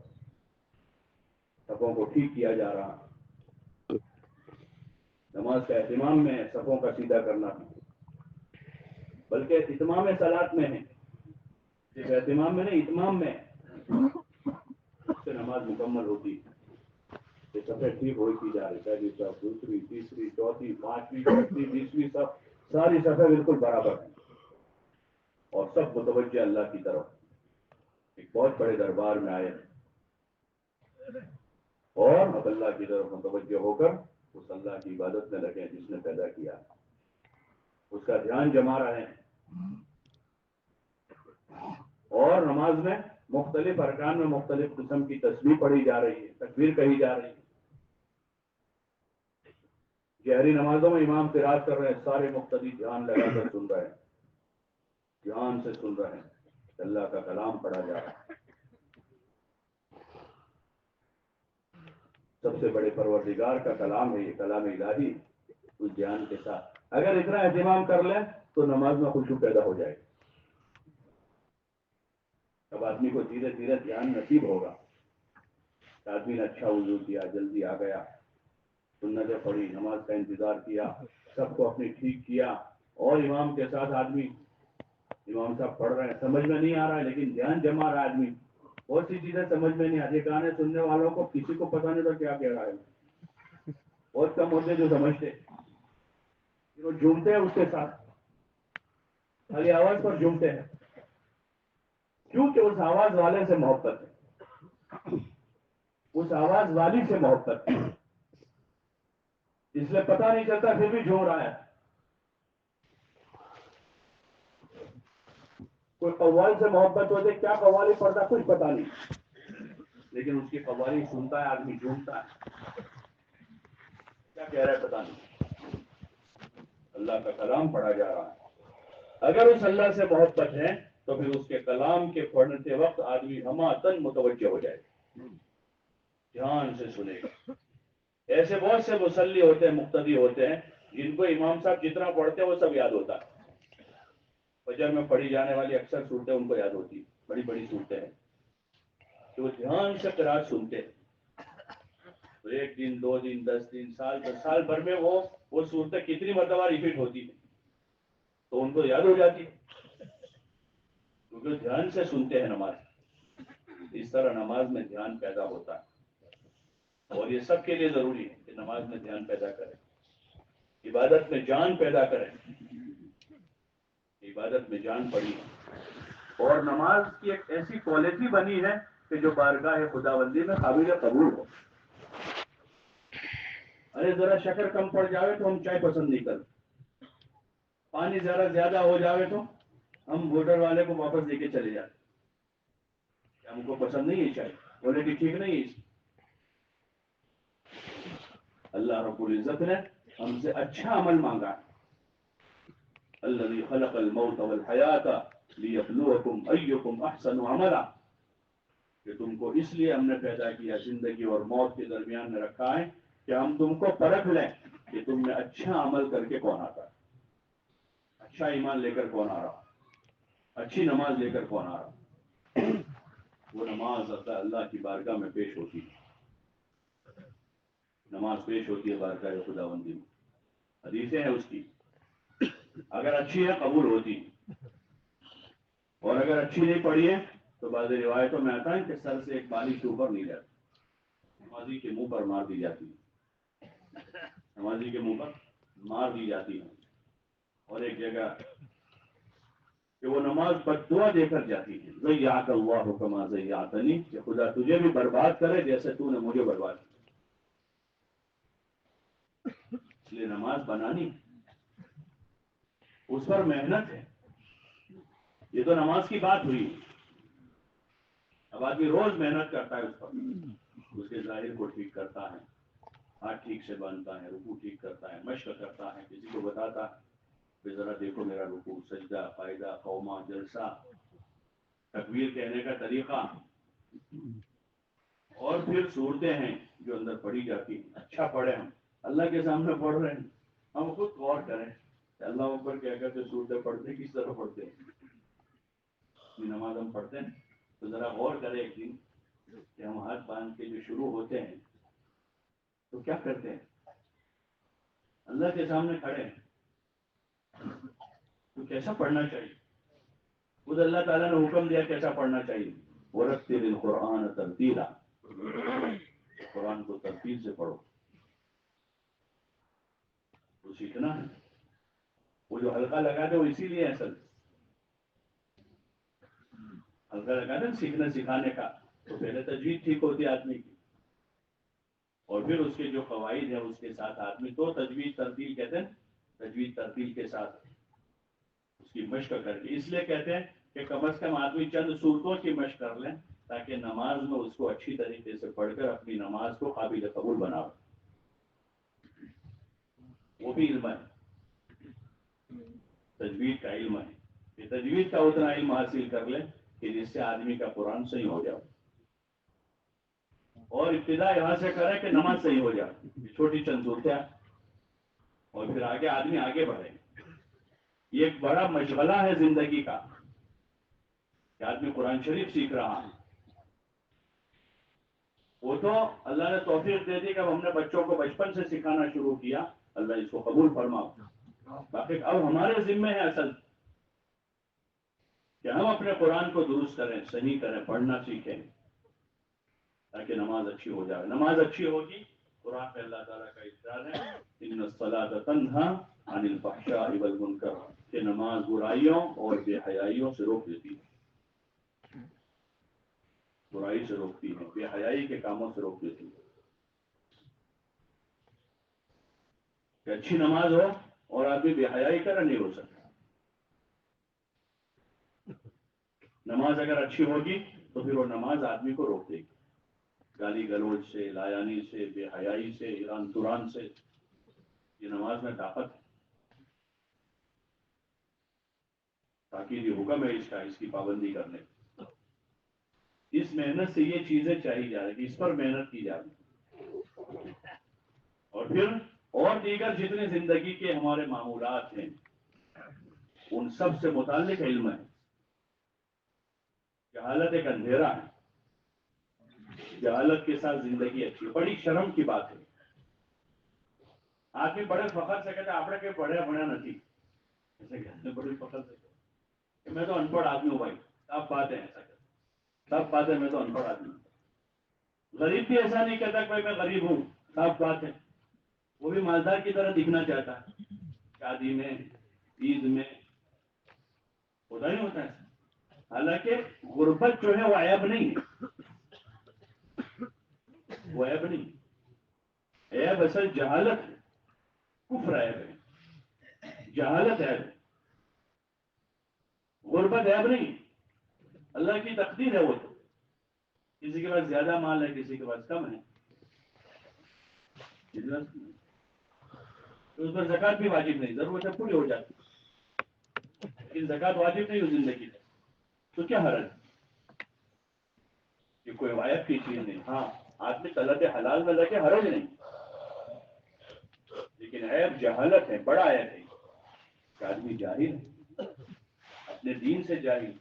C: صفوں کو ٹھیک کیا جا رہا ہے. نماز کا اہتمام میں ہے، صفوں کا سیدھا کرنا بلکہ اتمام صلات میں ہے، صرف اہتمام میں نہیں، اتمام میں اس سے نماز مکمل ہوتی ہے. یہ صفیں ٹھیک ہوتی جا رہی، پہلی صف، دوسری، تیسری، چوتھی، پانچویں، چھٹی، 20ویں صف، ساری صفیں بالکل برابر ہیں اور سب متوجہ اللہ کی طرف. ایک بہت بڑے دربار میں آئے اور اب اللہ کی طرف متوجہ ہو کر اس اللہ کی عبادت میں لگے جس نے پیدا کیا، اس کا دھیان جما رہے ہیں. اور نماز میں مختلف ارکان میں مختلف قسم کی تسبیح پڑھی جا رہی ہے، تکبیر کہی جا رہی ہے. جہری نمازوں میں امام قرات کر رہے ہیں، سارے مقتدی دھیان لگا کر سن رہے ہیں، دھیان سے سن رہے ہیں. اللہ کا کلام پڑھا جا رہا ہے، سب سے بڑے پروردگار کا کلام ہے یہ، کلام الہی. اس دھیان کے ساتھ اگر اتنا اہتمام کر لیں تو نماز میں خشوع پیدا ہو جائے گی. اب آدمی کو دھیرے دھیرے دھیان نصیب ہوگا. آدمی نے اچھا وضو کیا، جلدی آ گیا، سنتیں پڑھی، نماز کا انتظار کیا، سب کو اپنے ٹھیک کیا اور امام کے ساتھ آدمی، امام صاحب پڑھ رہے ہیں، سمجھ میں نہیں آ رہا ہے لیکن دھیان جما رہا ہے آدمی. بہت سی چیزیں سمجھ میں نہیں آتی، گانے سننے والوں کو کسی کو پتہ نہیں تھا کیا کہہ رہا ہے. بہت کم ہوتے جو سمجھتے، وہ جھومتے ہیں اس کے ساتھ، خالی آواز پر جھومتے ہیں کیونکہ اس آواز والے سے محبت ہے، اس آواز والی سے محبت ہے، اس لیے پتہ نہیں چلتا پھر بھی جھوم رہا ہے. کوئی قوال سے محبت ہوتے، کیا قوالی پڑھتا کچھ پتہ نہیں، لیکن اس کی قوالی سنتا ہے آدمی، جھومتا ہے، کیا کہہ رہا ہے پتہ نہیں. اللہ کا کلام پڑھا جا رہا ہے. اگر اس اللہ سے محبت ہے تو پھر اس کے کلام کے پڑھنے وقت آدمی ہماتن متوجہ ہو جائے گا، دھیان سے سنے گا. ایسے بہت سے مصلی ہوتے ہیں، مقتدی ہوتے ہیں، جن کو امام صاحب جتنا پڑھتے ہیں وہ سب یاد ہوتا ہے. فجر میں پڑھی جانے والی اکثر صورتیں ان کو یاد ہوتی ہیں، بڑی بڑی صورتیں ہیں کہ وہ دھیان سے قرات سنتے ہیں. تو ایک دن، 2 دن، 10 دن، سال بھر میں وہ صورتیں کتنی مرتبہ ریپیٹ ہوتی ہیں تو ان کو یاد ہو جاتی ہے کیونکہ دھیان سے سنتے ہیں نماز. اس طرح نماز میں دھیان پیدا ہوتا ہے اور یہ سب کے لیے ضروری ہے کہ نماز میں دھیان پیدا کریں، عبادت میں جان پیدا کریں. عبادت میں جان پڑی اور نماز کی ایک ایسی کوالٹی بنی ہے کہ جو بارگاہ خداوندی میں قابل قبول ہو. ارے ذرا شکر کم پڑ جاوے تو ہم چائے پسند نہیں کرتے، پانی ذرا زیادہ ہو جاوے تو ہم ہوٹل والے کو واپس دے کے چلے جاتے، ہم کو پسند نہیں ہے چائے، بولے کہ ٹھیک نہیں ہے. اللہ رب العزت نے ہم سے اچھا عمل مانگا، الذی خلق الموت والحیات لیبلوکم ایکم احسن عملا، کہ تم کو اس لیے ہم نے پیدا کیا، زندگی اور موت کے درمیان میں رکھا ہے کہ ہم تم کو پرکھ لیں کہ تم نے اچھا عمل کر کے کون آتا ہے، اچھا ایمان لے کر کون آ رہا، اچھی نماز لے کر کون آ رہا. وہ نماز اللہ کی بارگاہ میں پیش ہوتی ہے، نماز پیش ہوتی ہے بارگاہ خداوندی میں. حدیثیں ہیں اس کی، اگر اچھی ہے قبول ہوتی، اور اگر اچھی نہیں پڑھی ہے تو بعض روایتوں میں آتا ہے کہ سر سے ایک بالش اوپر نہیں جاتی، نمازی کے منہ پر مار دی جاتی ہے، نمازی کے منہ پر مار دی جاتی ہے۔ اور ایک جگہ کہ وہ نماز بد دعا دے کر جاتی ہے، ضیعک اللہ کما ضیعتنی، کہ خدا تجھے بھی برباد کرے جیسے تو نے مجھے برباد کیا۔ اس لیے نماز بنانی اس پر محنت ہے۔ یہ تو نماز کی بات ہوئی، اب آدمی روز محنت کرتا ہے اس پر، اس کے ظاہر کو ٹھیک کرتا ہے، ہاتھ ٹھیک سے باندھتا ہے، رکوع ٹھیک کرتا ہے، مشق کرتا ہے، کسی کو بتاتا ہے کہ ذرا دیکھو میرا رکوع، سجدہ، قاعدہ، قومہ، جلسہ، تکبیر کہنے کا طریقہ، اور پھر صورتیں ہیں جو اندر پڑھی جاتی ہیں۔ اچھا پڑھے، ہم اللہ کے سامنے پڑھ رہے ہیں، ہم خود غور کریں کہ اللہ اوپر کیا کہتے صورتیں پڑھتے کس طرح پڑھتے ہیں۔ نماز ہم پڑھتے ہیں تو ذرا غور کریں ایک دن کہ ہم ہاتھ باندھ کے جو شروع ہوتے ہیں تو کیا کرتے ہیں، اللہ کے سامنے کھڑے ہیں تو کیسا پڑھنا چاہیے، خود اللہ تعالیٰ نے حکم دیا کیسا پڑھنا چاہیے، وَرَتِّلِ الْقُرْآنَ تَرْتِيلًا، قرآن کو ترتیل سے پڑھو۔ تو سیکھنا ہے، وہ جو حلقہ لگاتے وہ اسی لیے اصل حلقہ لگاتے ہیں سیکھنے سکھانے کا، تو پہلے تجوید ٹھیک ہوتی ہے آدمی کی، اور پھر اس کے جو قواعد ہیں اس کے ساتھ آدمی، تو تجوید ترتیل کہتے ہیں، تجوید ترتیل کے ساتھ اس کی مشق کر کے، اس لیے کہتے ہیں کہ کم از کم آدمی چند صورتوں کی مشق کر لیں تاکہ نماز میں اس کو اچھی طریقے سے پڑھ کر اپنی نماز کو قابل قبول بناؤ۔ وہ بھی علم ہے، تجوید کا علم ہے، کہ تجوید کا اتنا علم حاصل کر لیں کہ جس سے آدمی کا قرآن صحیح ہو جائے، اور ابتدا یہاں سے کرے کہ نماز صحیح ہو جائے، چھوٹی چند صورتیں، اور پھر آگے آدمی آگے بڑھے۔ یہ ایک بڑا مشغلہ ہے زندگی کا کہ آدمی قرآن شریف سیکھ رہا ہے۔ وہ تو اللہ نے توفیق دے دی کہ اب ہم نے بچوں کو بچپن سے سکھانا شروع کیا، اللہ اس کو قبول فرماؤ۔ باقی اب ہمارے ذمہ ہے اصل کہ ہم اپنے قرآن کو درست کریں، صحیح کریں، پڑھنا سیکھیں تاکہ نماز اچھی ہو جائے۔ نماز اچھی ہوگی، قرآن میں اللہ تعالیٰ کا ارشاد ہے ان الصلاۃ تنہی عن الفحشاء والمنکر، کہ نماز برائیوں اور بے حیائیوں سے روک دیتی ہے، برائی سے روکتی ہے، بے حیائی کے کاموں سے روک دیتی ہے۔ کہ اچھی نماز ہو اور آدمی بے حیائی کرے نہیں ہو سکتا۔ نماز اگر اچھی ہوگی تو پھر وہ نماز آدمی کو روک دے گی، گالی گلوچ سے، لایانی سے، بے حیائی سے، ایران تران سے۔ یہ نماز میں طاقت ہے، تاکہ یہ حکم ہے اس کی پابندی کرنے کی۔ اس محنت سے یہ چیزیں چاہی جا رہی، اس پر محنت کی جا رہی، اور پھر اور دیگر جتنے زندگی کے ہمارے معمولات ہیں ان سب سے متعلق علم ہے۔ جہالت ایک اندھیرا ہے، جہالت کے ساتھ زندگی اچھی ہے، بڑی شرم کی بات ہے۔ آدمی بڑے فخر سے کہتے آپ نے کہ پڑھیا نہیں، ایسے کہتے بڑی فخر سے کہ میں تو ان پڑھ آدمی ہوں بھائی، سب باتیں ایسا کہتے، سب باتیں میں تو ان پڑھ آدمی ہوں۔ غریب بھی ایسا نہیں کہتا کہ بھائی میں غریب ہوں، سب بات ہے، وہ بھی مالدار کی طرح دکھنا چاہتا ہے، شادی میں، عید میں، ہوتا نہیں ہوتا ہے۔ حالانکہ غربت جو ہے وہ عیب نہیں ہے، وہ عیب نہیں، عیب اصل جہالت ہے، کفر عیب ہے، جہالت عیب ہے، غربت عیب نہیں، اللہ کی تقدیر ہے۔ وہ تو کسی کے پاس زیادہ مال ہے، کسی کے پاس کم ہے، تو اس پر زکات بھی واجب نہیں، ضرورتیں پوری ہو جاتی، لیکن زکات واجب نہیں ہو زندگی میں، تو کیا حرج ہے؟ یہ کوئی عیب کی چیز نہیں۔ ہاں آدمی طلب حلال میں لگے، حرج نہیں، لیکن عیب جہالت ہے، بڑا عیب ہے کہ آدمی جاہل ہے، اپنے دین سے جاہل،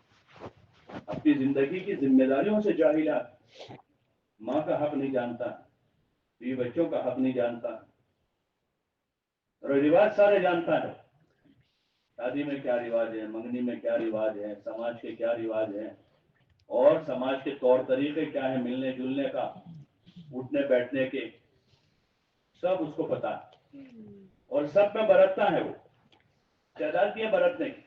C: اپنی زندگی کی ذمہ داریوں سے جاہل ہے، ماں کا حق نہیں جانتا، بیوی بچوں کا حق نہیں جانتا، رواج سارے جانتا ہے، شادی میں کیا رواج ہے، منگنی میں کیا رواج ہے، سماج کے کیا رواج ہیں، اور سماج کے طور طریقے کیا ہیں ملنے جلنے کا، اٹھنے بیٹھنے کے، سب اس کو پتا ہے اور سب میں برتتا ہے وہ، تعداد کی ہے برتنے کی۔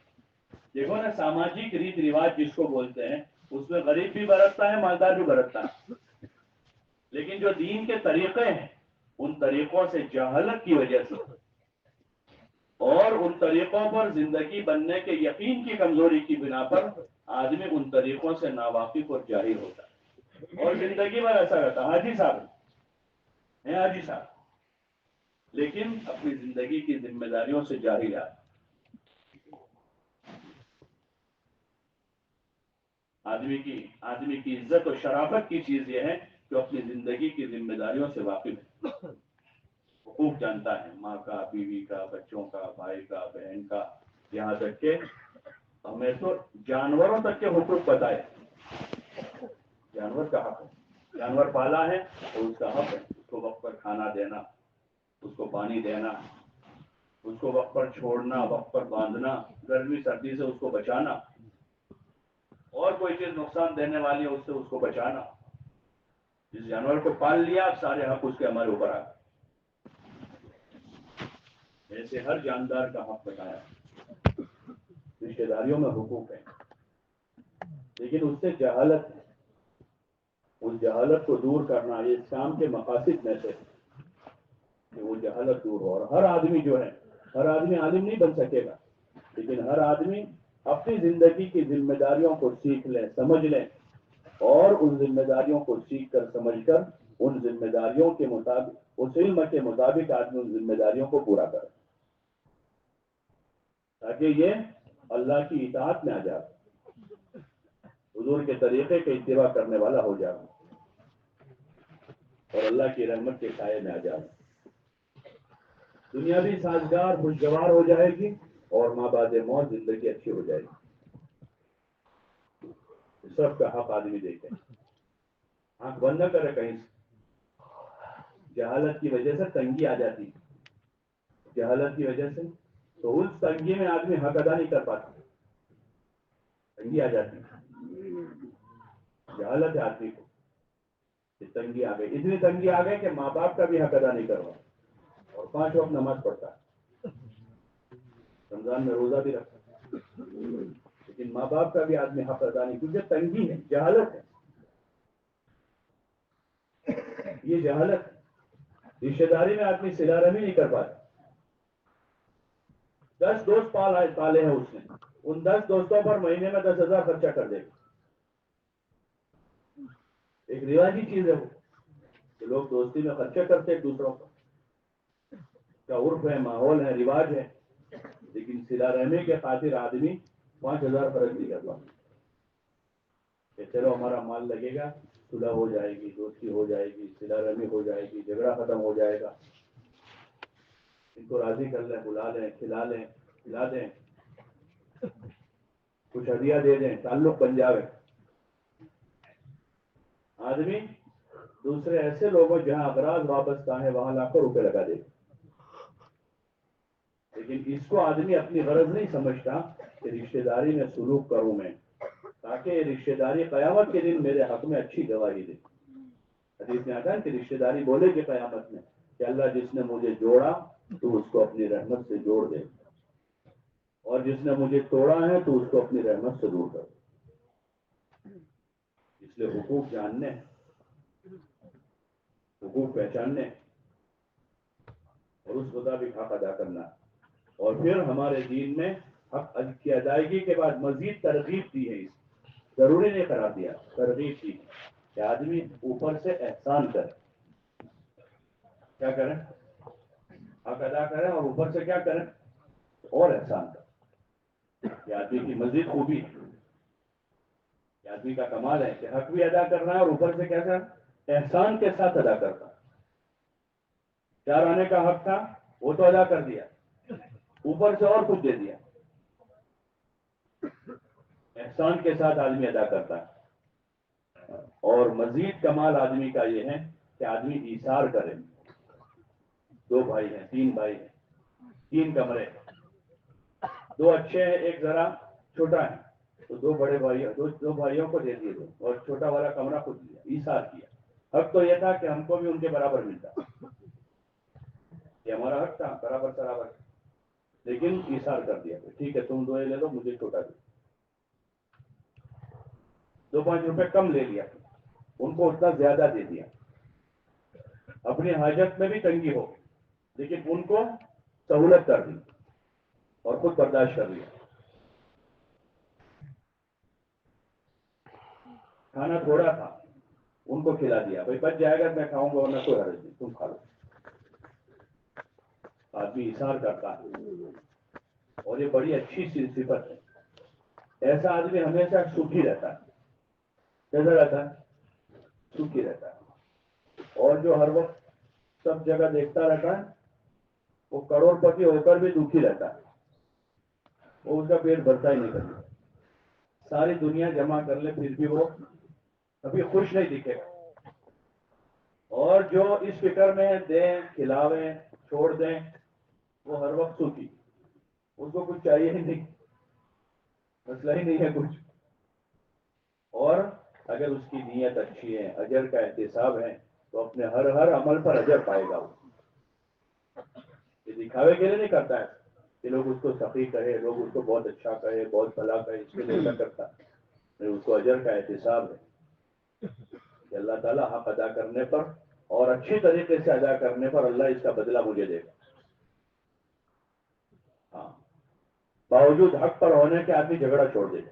C: دیکھو نا، ساماجک ریت رواج جس کو بولتے ہیں اس میں غریب بھی برتتا ہے، مالدار بھی برتتا ہے، لیکن جو دین کے طریقے ہیں ان طریقوں سے جہالت کی وجہ سے اور ان طریقوں پر زندگی بننے کے یقین کی کمزوری کی بنا پر آدمی ان طریقوں سے ناواقف اور جاہل ہوتا ہے اور زندگی بھر ایسا رہتا ہے، حاجی صاحب ہیں، حاجی صاحب، لیکن اپنی زندگی کی ذمہ داریوں سے جاہل ہے۔ آدمی کی عزت و شرافت کی چیز یہ ہے کہ اپنی زندگی کی ذمہ داریوں سے واقف ہے، حقوق جانتا ہے، ماں کا، بیوی کا، بچوں کا، بھائی کا، بہن کا، یہاں تک کہ ہمیں تو جانوروں تک کے حقوق پتہ ہے۔ جانور کا حق ہے، جانور پالا ہے تو اس کا حق ہے، اس کو وقت پر کھانا دینا، اس کو پانی دینا، اس کو وقت پر چھوڑنا، وقت پر باندھنا، گرمی سردی سے اس کو بچانا، اور کوئی چیز نقصان دینے والی ہے اس سے اس کو بچانا۔ جس جانور کو پال لیا سارے حق اس کے ہمارے اوپر آ گئے۔ ایسے ہر جاندار کا حق بتایا، رشتے داریوں میں حقوق ہیں، لیکن اس سے جہالت ہے، اس جہالت کو دور کرنا یہ اسلام کے مقاصد میں سے کہ وہ جہالت دور ہو۔ اور ہر آدمی جو ہے، ہر آدمی عالم نہیں بن سکے گا، لیکن ہر آدمی اپنی زندگی کی ذمہ داریوں کو سیکھ لے، سمجھ لے، اور ان ذمہ داریوں کو سیکھ کر سمجھ کر ان ذمہ داریوں کے مطابق، اس علم کے مطابق آدمی ان ذمہ داریوں کو پورا کرے تاکہ یہ اللہ کی اطاعت میں آ جائے، حضور کے طریقے کے اتباع کرنے والا ہو جائے اور اللہ کی رحمت کے سائے میں آ جائے۔ دنیا بھی سازگار خوشگوار ہو جائے گی اور ماں بعد موت زندگی اچھی ہو جائے گی۔ سب کا حق آدمی دیکھے، آنکھ بند نہ کرے کہیں سے۔ جہالت کی وجہ سے تنگی آ جاتی، جہالت کی وجہ سے تو اس تنگی میں آدمی حق ادا نہیں کر پاتا، تنگی آ جاتی، جہالت ہے آدمی کو، تنگی آ گئی، اتنی تنگی آ گئی کہ ماں باپ کا بھی حق ادا نہیں کروا اور 5 وقت نماز پڑھتا ہے، رمضان میں روزہ بھی رکھتا ہے، لیکن ماں باپ کا بھی آدمی حق ادا نہیں، کیونکہ تنگی ہے، جہالت ہے، یہ جہالت ہے۔ رشتے داری میں آدمی صلہ رحمی نہیں کر پاتا۔ 10 دوست پالے ہیں اس نے، ان 10 دوستوں پر مہینے میں 10,000 خرچہ کر دے گا۔ ایک رواجی چیز ہے وہ کہ لوگ دوستی میں خرچہ کرتے ایک دوسروں کا عرف ہے، ماحول ہے، رواج ہے، لیکن صلہ رحمی کے خاطر آدمی 5,000 خرچ نہیں کر پاتا کہ چلو ہمارا مال لگے گا، صلح ہو جائے گی، دوستی ہو جائے گی، صلہ رحمی ہو جائے گی، جھگڑا ختم ہو جائے گا، ان کو راضی کر لیں، بلا لیں، کھلا لیں، کھلا دیں، کچھ ہدیہ دے دیں، تعلق بن جائے۔ آدمی دوسرے ایسے لوگوں جہاں اغراض وابستہ ہیں وہاں لاکھوں روپے لگا دے، لیکن اس کو آدمی اپنی غرض نہیں سمجھتا کہ رشتے داری میں سلوک کروں میں تاکہ یہ رشتے داری قیامت کے دن میرے حق میں اچھی گواہی دے۔ حدیث میں آتا ہے کہ رشتے داری بولے کہ قیامت میں کہ اللہ جس نے مجھے جوڑا تو اس کو اپنی رحمت سے جوڑ دے، اور جس نے مجھے توڑا ہے تو اس کو اپنی رحمت سے دور کر۔ اس لیے حقوق جاننے، حقوق پہچاننے اور اس مطابق حق ادا کرنا، اور پھر ہمارے دین میں حق کی ادائیگی کے بعد مزید ترغیب دی ہے، اس ضروری نہیں قرار دیا، ترغیب دی کہ آدمی اوپر سے احسان کرے، کیا کریں، حق ادا کریں اور اوپر سے کیا کریں اور احسان کریں۔ یہ آدمی کی مزید خوبی ہے، یہ آدمی کا کمال ہے کہ حق بھی ادا کرنا ہے اور اوپر سے کیا کرنا، احسان کے ساتھ ادا کرنا۔ 4 آنے کا حق تھا وہ تو ادا کر دیا، اوپر سے اور کچھ دے دیا، احسان کے ساتھ آدمی ادا کرتا ہے۔ اور مزید کمال آدمی کا یہ ہے کہ آدمی ایثار کرے۔ 2 بھائی ہیں، 3 بھائی ہیں، 3 کمرے، 2 اچھے ہیں، ایک ذرا چھوٹا ہے، تو دو بڑے بھائیوں دو بھائیوں کو دے دیے اور چھوٹا والا کمرہ خود لیا، ایثار کیا۔ حق تو یہ تھا کہ ہم کو بھی ان کے برابر ملتا، یہ ہمارا حق تھا برابر، لیکن ایثار کر دیا ٹھیک ہے تم دو لے لو، مجھے چھوٹا دو، 2-5 روپے کم لے لیا، ان کو اتنا زیادہ دے دیا۔ اپنی حاجت میں بھی تنگی ہو لیکن ان کو سہولت کر دی اور خود برداشت کر لیا۔ کھانا تھوڑا تھا، ان کو کھلا دیا، بھائی بچ جائے گا میں کھاؤں گا ورنہ کوئی حرج نہیں، تم کھا لو۔ آدمی ایثار کرتا ہے اور یہ بڑی اچھی صفت ہے۔ ایسا آدمی ہمیشہ سکھی رہتا ہے، کیسا رہتا ہے؟ سکھی رہتا ہے۔ اور جو ہر وقت سب جگہ دیکھتا رہتا ہے وہ کروڑ پتی ہو کر بھی دکھی رہتا ہے، وہ اس کا پیٹ بھرتا ہی نہیں کرتا، ساری دنیا جمع کر لے پھر بھی وہ کبھی خوش نہیں دکھے گا۔ اور جو اس فکر میں دیں کھلاویں چھوڑ دیں وہ ہر وقت سکھی، اس کو کچھ چاہیے ہی نہیں، مسئلہ ہی نہیں ہے کچھ۔ اور اگر اس کی نیت اچھی ہے، اجر کا احتساب ہے، تو اپنے ہر عمل پر اجر پائے گا۔ یہ دکھاوے کے لیے نہیں کرتا ہے کہ لوگ اس کو سخی کہے، لوگ اس کو بہت اچھا کہے، بہت بھلا کہے، اس کے لیے ایسا کرتا ہے۔ اس کو اجر کا احتساب ہے کہ اللہ تعالیٰ حق ادا کرنے پر اور اچھی طریقے سے ادا کرنے پر اللہ اس کا بدلہ مجھے دے گا۔ ہاں، باوجود حق پر ہونے کے آدمی جھگڑا چھوڑ دے گا۔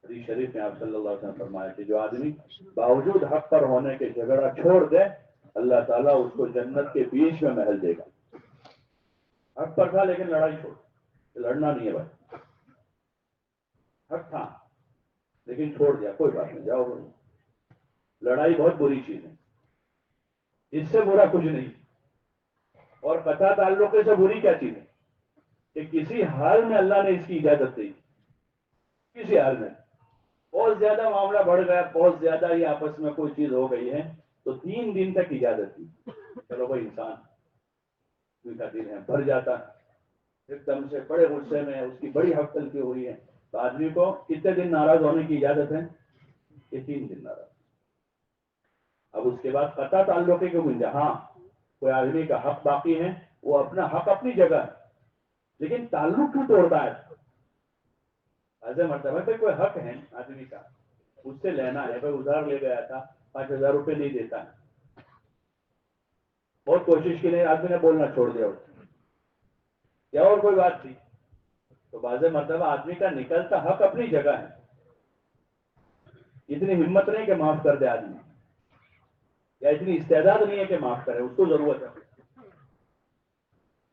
C: حدیث شریف میں آپ صلی اللہ علیہ وسلم فرمایا کہ جو آدمی باوجود حق پر ہونے کے جھگڑا چھوڑ دے اللہ تعالیٰ اس کو جنت کے بیچ میں محل دے گا۔ حق پر تھا لیکن لڑائی چھوڑ، لڑنا نہیں ہے بھائی، حق تھا لیکن چھوڑ دیا، کوئی بات نہیں، جاؤ بھائی۔ لڑائی بہت بری چیز ہے، اس سے برا کچھ نہیں۔ اور قطع تعلق سے بری کیا چیز ہے کہ کسی حال میں اللہ نے اس کی اجازت دی، کسی حال میں بہت زیادہ معاملہ بڑھ گیا، بہت زیادہ ہی آپس میں کوئی چیز ہو گئی ہے تو 3 دن تک اجازت دی، چلو بھائی انسان کا دل ہے بھر جاتا ہے، ایک دم سے بڑے غصے میں اس کی بڑی حق تلفی ہوئی ہے تو آدمی کو کتنے دن ناراض ہونے کی اجازت ہے؟ کہ 3 دن ناراض۔ اب اس کے بعد قطع تعلقی کو مل جائے، ہاں کوئی آدمی کا حق باقی ہے، وہ اپنا حق اپنی جگہ ہے لیکن تعلق کیوں توڑتا ہے؟ ایسے مرتبہ پہ کوئی حق ہے آدمی کا، اس سے لینا ہے، بھائی ادھار لے گیا تھا 5,000 روپے نہیں دیتا ہے، بہت کوشش کی نہیں، آدمی نے بولنا چھوڑ دیا یا اور کوئی بات تھی، تو بعض مرتبہ آدمی کا نکلتا حق اپنی جگہ ہے، اتنی ہمت نہیں کہ معاف کر دے آدمی، یا اتنی استعداد نہیں ہے کہ معاف کرے، اس کو ضرورت ہے،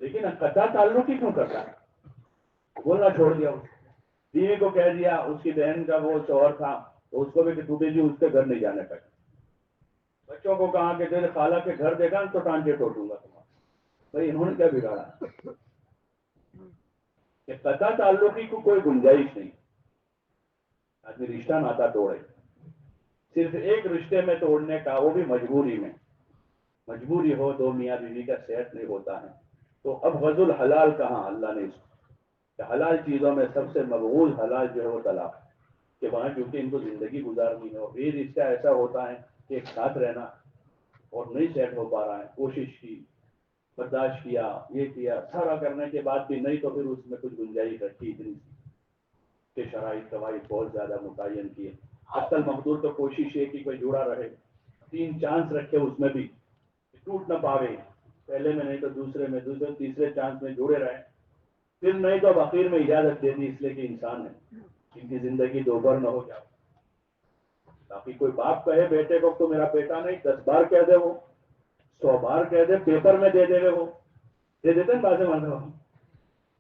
C: لیکن قطع تعلق ہی کیوں کرتا ہے؟ بولنا چھوڑ دیا، بیوی کو کہہ دیا، اس کی بہن کا وہ شوہر تھا تو اس کو بھی کہ تو بھی اس کے گھر نہیں جانے کا، بچوں کو کہا کہ تیرے خالہ کے گھر دیکھا تو ٹانٹے ٹوٹوں گا تمہارا، بھائی انہوں نے کیا بگاڑا کہ قطع تعلقی کو کوئی گنجائش نہیں، آدمی رشتہ ناتا توڑے، صرف ایک رشتے میں توڑنے کا، وہ بھی مجبوری میں، مجبوری ہو، دو میاں بیوی کا صحت نہیں ہوتا ہے تو اب غض الحلال کہاں، اللہ نے اس کو کہ حلال چیزوں میں سب سے مقبول حلال جو ہے وہ طلاق، کہ وہاں کیونکہ ان کو زندگی گزارنی ہے، اور یہ رشتہ ایسا ہوتا ہے کہ ایک ساتھ رہنا اور نہیں سیٹ ہو پا رہا ہے، کوشش کی، برداشت کیا، یہ کیا، سارا کرنے کے بعد بھی نہیں تو پھر اس میں کچھ گنجائش رکھی اتنی کہ شرائط قواعد بہت زیادہ متعین کیے، اصل مقدور تو کوشش ہے کہ کوئی جڑا رہے، 3 چانس رکھے اس میں بھی ٹوٹ نہ پاوے، پہلے میں نہیں تو دوسرے میں، دوسرے تیسرے چانس میں جڑے رہے، پھر نہیں تو بخیر میں اجازت دے دی اس لیے کہ انسان ہے، ان کی زندگی دوبھر نہ ہو جائے۔ باقی کوئی باپ کہے بیٹے کو تو میرا بیٹا نہیں، 10 بار کہہ دے، وہ 100 بار کہہ دے، پیپر میں دے دے وہ دے دیتے ہیں بازے مانگا،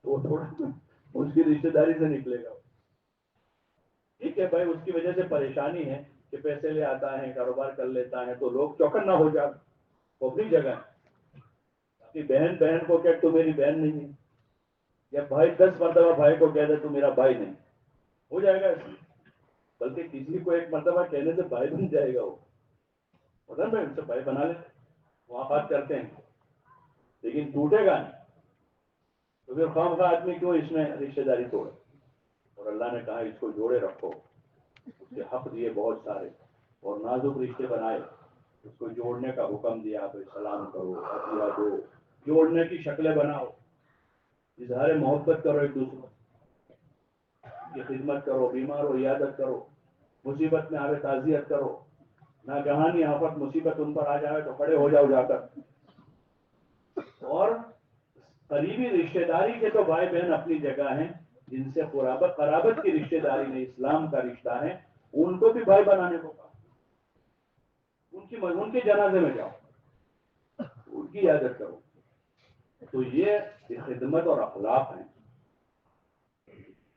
C: وہ تھوڑا اس کی رشتے داری سے نکلے گا، ٹھیک ہے بھائی، اس کی وجہ سے پریشانی ہے کہ پیسے لے آتا ہے، کاروبار کر لیتا ہے تو لوگ چوکن نہ ہو جائے، وہ اپنی جگہ ہے، باقی بہن کو کہ تو میری بہن نہیں ہے، یا بھائی 10 مرتبہ بھائی کو کہہ دے تو میرا بھائی نہیں، ہو جائے گا اس میں، بلکہ کسی کو ایک مرتبہ کہنے سے بھائی بن جائے گا، وہ ہوتا ہے ان سے بھائی بنا لے، موافقت کرتے ہیں لیکن ٹوٹے گا نہیں، تو پھر خواہ آدمی کیوں اس میں رشتے داری توڑے؟ اور اللہ نے کہا اس کو جوڑے رکھو، اس کے حق دیے بہت سارے اور نازک رشتے بنائے، اس کو جوڑنے کا حکم دیا، تو سلام کرو، عطیہ دو، جوڑنے کی شکلیں بناؤ، اظہار محبت کرو، ایک دوسرے کی خدمت کرو، بیمار ہو عیادت کرو، مصیبت میں آوے تعزیت کرو، ناگہانی آفت مصیبت ان پر آ جائے تو کھڑے ہو جاؤ جا کر. اور قریبی رشتہ داری کے تو بھائی بہن اپنی جگہ ہیں، جن سے قرابت کی رشتہ داری نہیں، اسلام کا رشتہ ہے، ان کو بھی بھائی بنانے کو کہا. ان کے جنازے میں جاؤ، ان کی عیادت کرو. تو یہ خدمت اور اخلاق ہیں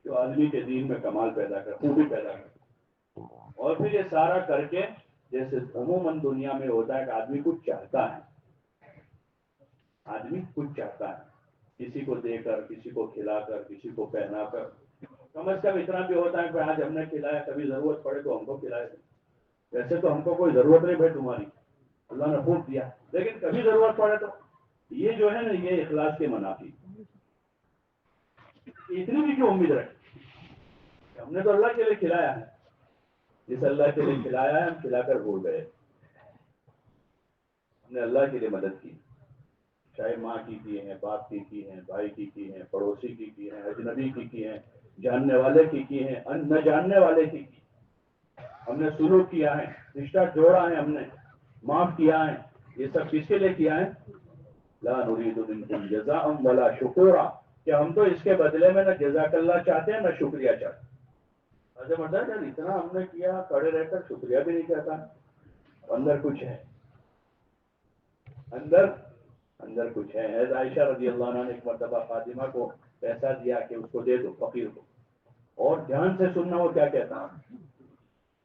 C: جو آدمی کے دین میں کمال پیدا کر، خوبی پیدا کر. اور پھر یہ سارا کر کے، جیسے عموماً دنیا میں ہوتا ہے کہ آدمی کچھ چاہتا ہے، آدمی کچھ چاہتا ہے، کسی کو دے کر، کسی کو کھلا کر، کسی کو پہنا کر. کم از کم اتنا بھی ہوتا ہے کہ آج ہم نے کھلایا، کبھی ضرورت پڑے تو ہم کو کھلائے. ویسے تو ہم کو کوئی ضرورت نہیں بھائی تمہاری، اللہ نے خوب دیا، لیکن کبھی ضرورت پڑے تو. یہ جو ہے نا، یہ اخلاص کے منافی. اتنی بھی کیوں امید رکھیں؟ ہم نے تو اللہ کے لیے کھلایا ہے، جس اللہ کے لیے کھلایا ہے ہم کھلا کر بھول گئے. ہم نے اللہ کے لیے مدد کی، چاہے ماں کی ہیں، باپ کی ہیں، بھائی کی ہیں، پڑوسی کی ہیں، اجنبی کی ہیں، جاننے والے کی ہیں، نہ جاننے والے کی. ہم نے سلوک کیا ہے، رشتہ جوڑا ہے، ہم نے معاف کیا ہے. یہ سب کس کے لیے کیا ہے؟ لا نريد منكم جزاء ولا شکورا، کہ ہم تو اس کے بدلے میں نہ جزاک اللہ چاہتے ہیں نہ شکریہ چاہتے ہیں. ایسے مطلب ہے اتنا ہم نے کیا، کھڑے رہ کر شکریہ بھی نہیں کہتا. اندر کچھ ہے، اندر کچھ ہے. حضرت عائشہ رضی اللہ عنہ نے ایک مرتبہ فاطمہ کو پیسہ دیا کہ اس کو دے دو فقیر کو، اور دھیان سے سننا وہ کیا کہتا ہے.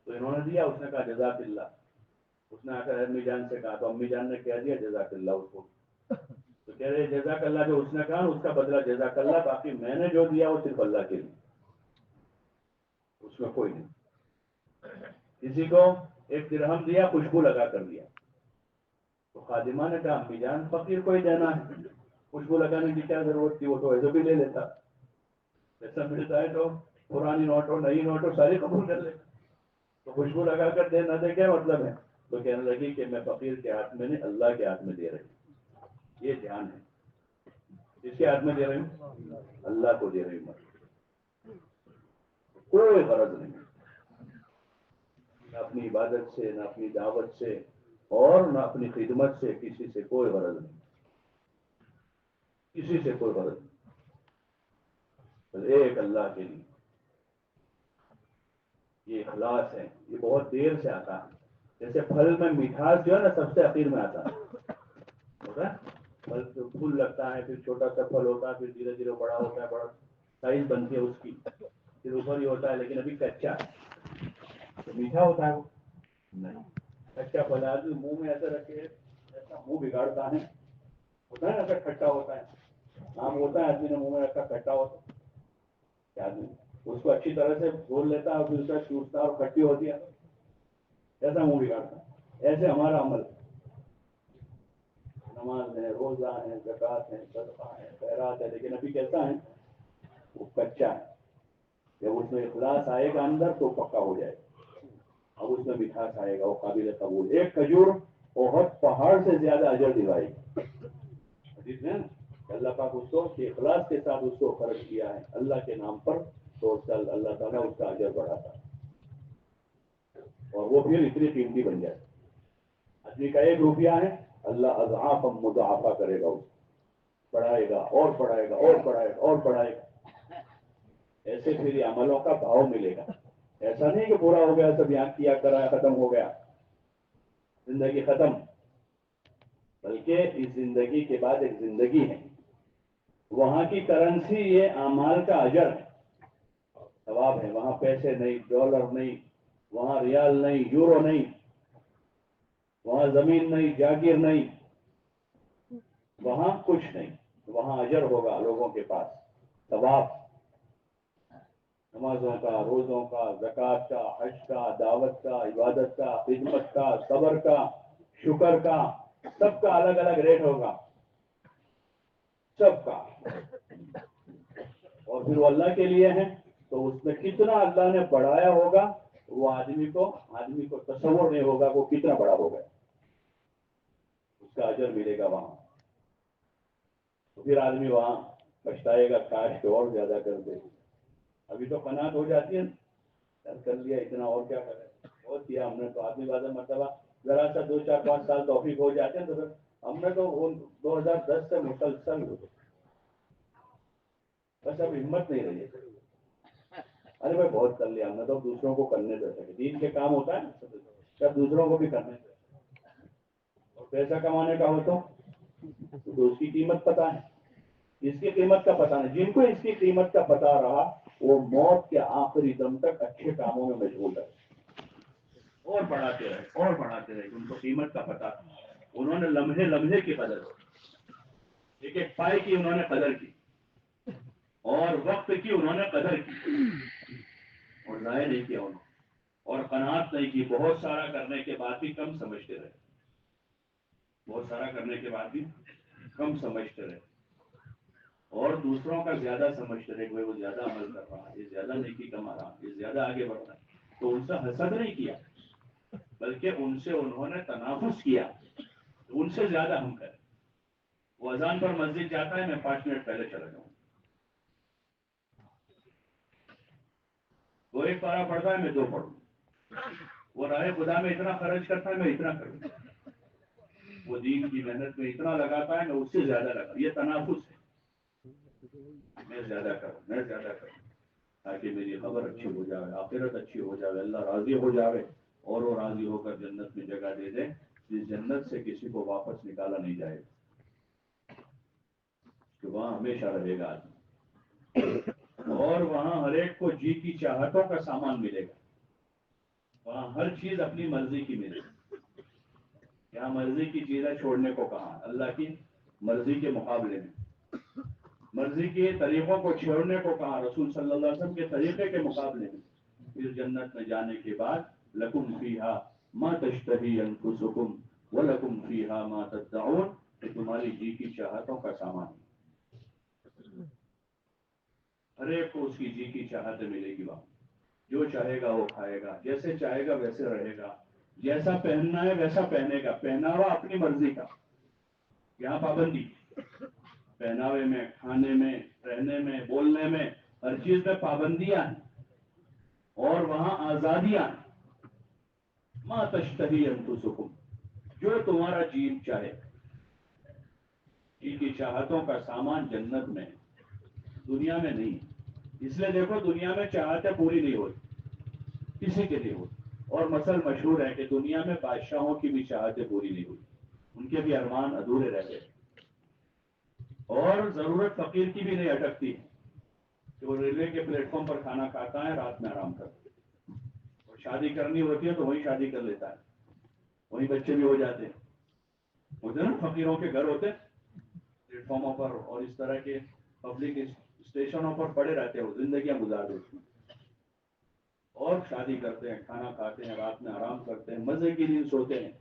C: تو انہوں نے دیا، اس نے کہا جزاک اللہ. اس نے آ کر امی جان سے کہا تو امی جان نے کہہ دیا جزاک اللہ اس کو. تو کہہ رہے جزاک اللہ جو اس نے کہا اس کا بدلہ جزاک اللہ، باقی میں نے جو دیا وہ صرف اللہ کے لیے، اس میں کوئی نہیں. کسی کو ایک درہم دیا، خوشبو لگا کر دیا، تو خادمہ نے کہا امی جان فقیر کو ہی دینا ہے، خوشبو لگانے کی کیا ضرورت تھی، وہ تو ایسے بھی لے لیتا. ایسا ملتا ہے تو پرانی نوٹ ہو نئی نوٹ ہو ساری قبول کر لے. تو خوشبو لگا کر دے نہ دے کیا مطلب ہے؟ تو کہنے لگی کہ میں فقیر کے ہاتھ میں نہیں، اللہ کے ہاتھ میں دے رہی ہوں. یہ دھیان ہے، کس کے ہاتھ میں دے رہی ہوں؟ اللہ کو دے رہی ہوں. کوئی غرض نہیں، نہ اپنی عبادت سے، نہ اپنی دعوت سے، اور نہ اپنی خدمت سے، کسی سے کوئی غرض نہیں، کسی سے کوئی غرض نہیں، بس ایک اللہ کے لیے. یہ اخلاص ہے، یہ بہت دیر سے آتا ہے. جیسے پھل میں مٹھاس جو ہے نا سب سے اخیر میں آتا ہے. پھل پھول لگتا ہے، پھر چھوٹا سا پھل ہوتا ہے، پھر دھیرے دھیرے بڑا ہوتا ہے، بڑا سائز بنتی ہے اس کی، پھر اوپر ہی ہوتا ہے، لیکن ابھی کچا ہے. تو میٹھا ہوتا ہے وہ نہیں، کچا پھل آدمی منہ میں ایسا رکھے ایسا منہ بگاڑتا ہے. ہوتا ہے نا ایسا کھٹا ہوتا ہے، آم ہوتا ہے آدمی نے منہ میں رکھا کھٹا ہوتا ہے، آدمی اس کو اچھی طرح سے بول لیتا ہے اور پھر اس کا ٹوٹتا اور کھٹی ہوتی ہے، ایسا منہ بگاڑتا ہے. ایسے ہمارا عمل، نماز ہے، روزہ ہے، زکوٰۃ ہے، صدقہ ہے، خیرات ہے، لیکن ابھی کیسا ہے؟ وہ کچا ہے. جب اس میں اخلاص آئے گا اندر تو پکا ہو جائے گا، اب اس میں مٹھاس آئے گا، وہ قابل قبول. ایک کھجور بہت پہاڑ سے زیادہ اجر دلائے گی. حدیث میں اللہ پاک اس کو اخلاص کے ساتھ اس کو خرچ کیا ہے اللہ کے نام پر، تو اللہ تعالیٰ اس کا اجر بڑھاتا ہے، اور وہ پھر اتنی قیمتی بن جائے. آدمی کا 1 روپیہ ہے، اللہ اضعاف مضاعفہ کرے گا، اس بڑھائے گا اور بڑھائے گا اور بڑھائے گا اور بڑھائے گا. ایسے پھر یہ عملوں کا بھاؤ ملے گا. ایسا نہیں کہ پورا ہو گیا سب یہاں کیا کرایا ختم ہو گیا، زندگی ختم، بلکہ اس زندگی کے بعد ایک زندگی ہے. وہاں کی کرنسی یہ اعمال کا اجر ہے، ثواب ہے. وہاں پیسے نہیں، ڈالر نہیں، وہاں ریال نہیں، یورو نہیں، وہاں زمین نہیں، جاگیر نہیں، وہاں کچھ نہیں. وہاں اجر ہوگا لوگوں کے پاس، ثواب، نمازوں کا، روزوں کا، زکوٰۃ کا، حج کا، دعوت کا، عبادت کا، خدمت کا، صبر کا، شکر کا، سب کا الگ الگ ریٹ ہوگا، سب کا. اور پھر وہ اللہ کے لیے ہے تو اس میں کتنا اللہ نے بڑھایا ہوگا وہ آدمی کو تصور نہیں ہوگا وہ کتنا بڑا ہو گیا، اس کا اجر ملے گا وہاں. تو پھر آدمی وہاں پچھتائے گا کاش کہ اور زیادہ کر دے. ابھی تو قناعت ہو جاتی ہے کر لیا اتنا اور کیا کرے، بہت کیا ہم نے. تو آدمی بعض مرتبہ ذرا سا 2 4 5 سال توفیق ہو جاتے ہیں تو پھر ہم نے تو 2010 سے مسلسل بس اب ہمت نہیں رہی ہے. ارے بھائی بہت کر لیا ہم نے تو دوسروں کو کرنے دیتے. دین کے کام ہوتا ہے جب دوسروں کو بھی کرنے دیتے. اور پیسہ کمانے کا ہو تو اس کی قیمت پتہ ہے، اس کی قیمت کا پتہ نہیں. جن کو اس کی قیمت کا پتہ رہا وہ موت کے آخری دم تک اچھے کاموں میں مشغول رہے اور بڑھاتے رہے. ان کو قیمت کا پتہ تھا. انہوں نے لمحے لمحے کی قدر کی، ایک ایک پائے کی انہوں نے قدر کی، اور وقت کی انہوں نے قدر کی، اور ضائع نہیں کیا انہوں نے، اور قناعت نہیں کی. بہت سارا کرنے کے بعد بھی کم سمجھتے رہے، بہت سارا کرنے کے بعد بھی کم سمجھتے رہے، اور دوسروں کا زیادہ سمجھتے رہے کہ وہ زیادہ عمل کر رہا ہے، یہ زیادہ نیکی کما رہا ہے، یہ زیادہ آگے بڑھ رہا ہے. تو ان سے حسد نہیں کیا، بلکہ ان سے انہوں نے تنافس کیا، ان سے زیادہ ہم کریں. وہ اذان پر مسجد جاتا ہے، میں 5 منٹ پہلے چلا جاؤں. وہ 1 پارہ پڑھتا ہے، میں 2 پڑھوں. وہ راہ خدا میں اتنا خرچ کرتا ہے، میں اتنا کروں. وہ دین کی محنت میں اتنا لگاتا ہے، میں اس سے زیادہ لگا. یہ تنافس ہے، میں زیادہ کروں تاکہ میری خبر اچھی ہو جائے، آخرت اچھی ہو جائے، اللہ راضی ہو جائے، اور وہ راضی ہو کر جنت میں جگہ دے دے. اس جنت سے کسی کو واپس نکالا نہیں جائے گا، کہ وہاں ہمیشہ رہے گا آدمی. اور وہاں ہر ایک کو جی کی چاہتوں کا سامان ملے گا. وہاں ہر چیز اپنی مرضی کی ملے گی. یہاں مرضی کی چیزیں چھوڑنے کو کہا، اللہ کی مرضی کے مقابلے میں مرضی کے طریقوں کو چھوڑنے کو کہا، رسول صلی اللہ علیہ وسلم کے طریقے کے مقابلے میں. پھر جنت میں جانے کے بعد لکم فیہا ما تشتہی انفسکم ولکم فیہا ما تدعون، کہ تمہاری جی کی چاہتوں کا سامان. ہر ایک کو اس کی جی کی چاہتیں ملے گی. وہاں جو چاہے گا وہ کھائے گا، جیسے چاہے گا ویسے رہے گا، جیسا پہننا ہے ویسا پہنے گا. پہناوا اپنی مرضی کا. یہاں پابندی پہناوے میں، کھانے میں، رہنے میں، بولنے میں، ہر چیز میں پابندیاں ہیں، اور وہاں آزادیاں ہیں. ما تشتہی انفسکم، جو تمہارا جی چاہے. جی کی چاہتوں کا سامان جنت میں ہے، دنیا میں نہیں. اس لیے دیکھو دنیا میں چاہتیں پوری نہیں ہوتی، کسی کے نہیں ہوتی. اور مثل مشہور ہے کہ دنیا میں بادشاہوں کی بھی چاہتیں پوری نہیں ہوئی، ان کے بھی ارمان ادھورے رہتے. اور ضرورت فقیر کی بھی نہیں اٹکتی ہے کہ وہ ریلوے کے پلیٹ فارم پر کھانا کھاتا ہے، رات میں آرام کرتا ہے. اور شادی کرنی ہوتی ہے تو وہیں شادی کر لیتا ہے، وہیں بچے بھی ہو جاتے ہیں. ہوتے ہیں نا فقیروں کے گھر ہوتے پلیٹ فارموں پر، اور اس طرح کے پبلک اسٹیشنوں پر پڑے رہتے ہیں، وہ زندگیاں گزار دیتے ہیں، اور شادی کرتے ہیں، کھانا کھاتے ہیں، رات میں آرام کرتے ہیں، مزے کی نیند سوتے ہیں.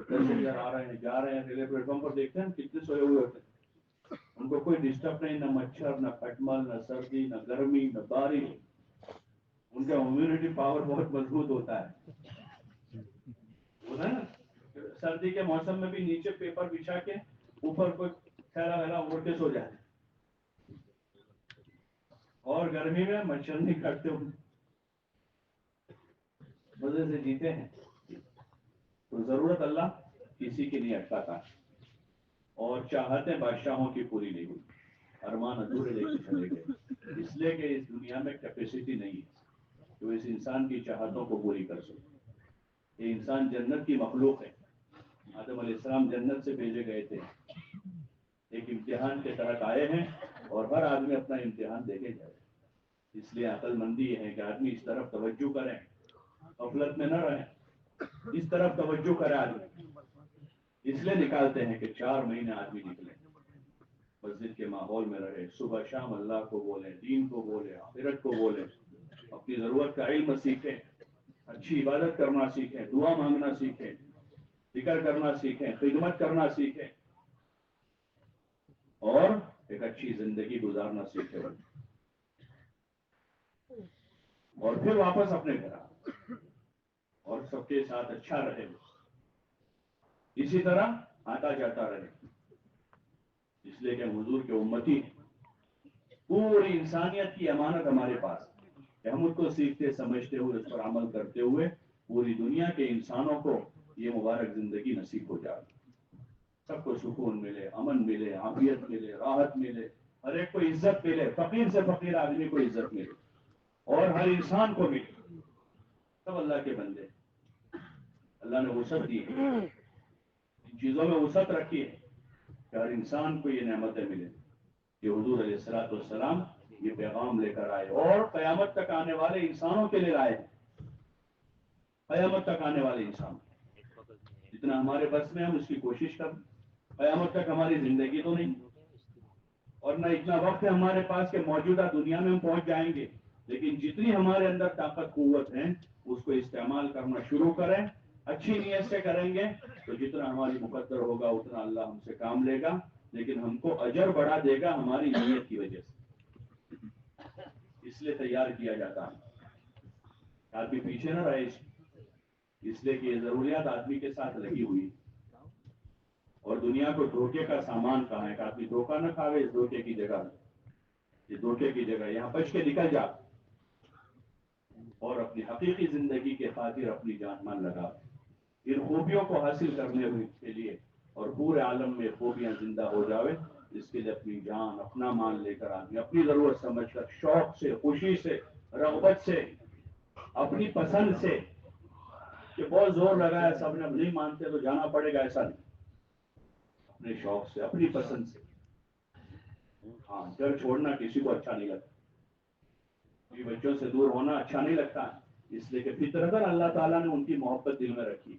C: پیسنجر آ رہے ہیں جا رہے ہیں، ریلوے پلیٹ فارم پر دیکھتے ہیں کتنے سوئے ہوئے ہوتے ہیں. ان کو کوئی ڈسٹرب نہیں، نہ مچھر، نہ کھٹمل، نہ سردی، نہ گرمی، نہ بارش. ان کا امیونٹی پاور بہت مضبوط ہوتا ہے نا. سردی کے موسم میں بھی نیچے پیپر بچھا کے اوپر کوئی تھیلا ویلا اوڑھ کے سو جاتے، اور گرمی میں مچھر نہیں کاٹتے، مزے سے جیتے ہیں. تو ضرورت اللہ کسی کی نہیں اٹکاتا، اور چاہتیں بادشاہوں کی پوری نہیں ہوئی، ارمان ادھورے لے کے چلے گئے. اس لیے کہ اس دنیا میں کیپیسٹی نہیں ہے جو اس انسان کی چاہتوں کو پوری کر سکے. یہ انسان جنت کی مخلوق ہے. آدم علیہ السلام جنت سے بھیجے گئے تھے، ایک امتحان کے تحت آئے ہیں، اور ہر آدمی اپنا امتحان دے کے جائے. اس لیے عقل مندی یہ ہے کہ آدمی اس طرف توجہ کریں، غفلت میں نہ رہیں، اس طرف توجہ کرے آدمی. اس لیے نکالتے ہیں کہ 4 مہینے آدمی نکلے، مسجد کے ماحول میں رہے، صبح شام اللہ کو بولیں، دین کو بولیں، آخرت کو بولیں، اپنی ضرورت کا علم سیکھیں، اچھی عبادت کرنا سیکھیں، دعا مانگنا سیکھیں، ذکر کرنا سیکھیں، خدمت کرنا سیکھیں، اور ایک اچھی زندگی گزارنا سیکھیں. اور پھر واپس اپنے گھر آئے اور سب کے ساتھ اچھا رہے، اسی طرح آتا جاتا رہے، اس لیے کہ حضور کے امتی پوری انسانیت کی امانت ہمارے پاس ہے کہ ہم اس کو سیکھتے سمجھتے ہوئے اس پر عمل کرتے ہوئے پوری دنیا کے انسانوں کو یہ مبارک زندگی نصیب ہو جائے، سب کو سکون ملے، امن ملے، عافیت ملے، راحت ملے، ہر ایک کو عزت ملے، فقیر سے فقیر آدمی کو عزت ملے اور ہر انسان کو ملے، سب اللہ کے بندے، اللہ نے وسعت دی ہے، ان چیزوں میں وسعت رکھی ہے کہ ہر انسان کو یہ نعمتیں ملیں کہ حضور علیہ الصلوۃ والسلام یہ پیغام لے کر آئے اور قیامت تک آنے والے انسانوں کے لیے لائے ہیں، قیامت تک آنے والے انسان، جتنا ہمارے بس میں ہم اس کی کوشش کریں، قیامت تک ہماری زندگی تو نہیں اور نہ اتنا وقت ہے ہمارے پاس کہ موجودہ دنیا میں ہم پہنچ جائیں گے، لیکن جتنی ہمارے اندر طاقت قوت ہے اس کو استعمال کرنا شروع کریں، اچھی نیت سے کریں گے تو جتنا ہماری مقدر ہوگا اتنا اللہ ہم سے کام لے گا، لیکن ہم کو اجر بڑھا دے گا ہماری نیت کی وجہ سے، اس لیے تیار کیا جاتا ہے، آدمی پیچھے نہ رہے، اس لیے کہ یہ ضروریات آدمی کے ساتھ لگی ہوئی اور دنیا کو دھوکے کا سامان کہاں ہے کہ آدمی دھوکہ نہ کھاوے، اس دھوکے کی جگہ، یہ دھوکے کی جگہ، یہاں بچ کے نکل جا اور اپنی حقیقی زندگی کے خاطر اپنی جان مان لگا، ان خوبیوں کو حاصل کرنے کے لیے اور پورے عالم میں خوبیاں زندہ ہو جاوے، اس کے لیے اپنی جان اپنا مال لے کر آدمی اپنی ضرورت سمجھ کر شوق سے، خوشی سے، رغبت سے، اپنی پسند سے، کہ بہت زور لگایا سب نے اب نہیں مانتے تو جانا پڑے گا، ایسا نہیں، اپنے شوق سے، اپنی پسند سے، ہاں گھر چھوڑنا کسی کو اچھا نہیں لگتا، بچوں سے دور ہونا اچھا نہیں لگتا، اس لیے کہ فطرتاً اللہ تعالیٰ نے ان کی محبت دل میں رکھی،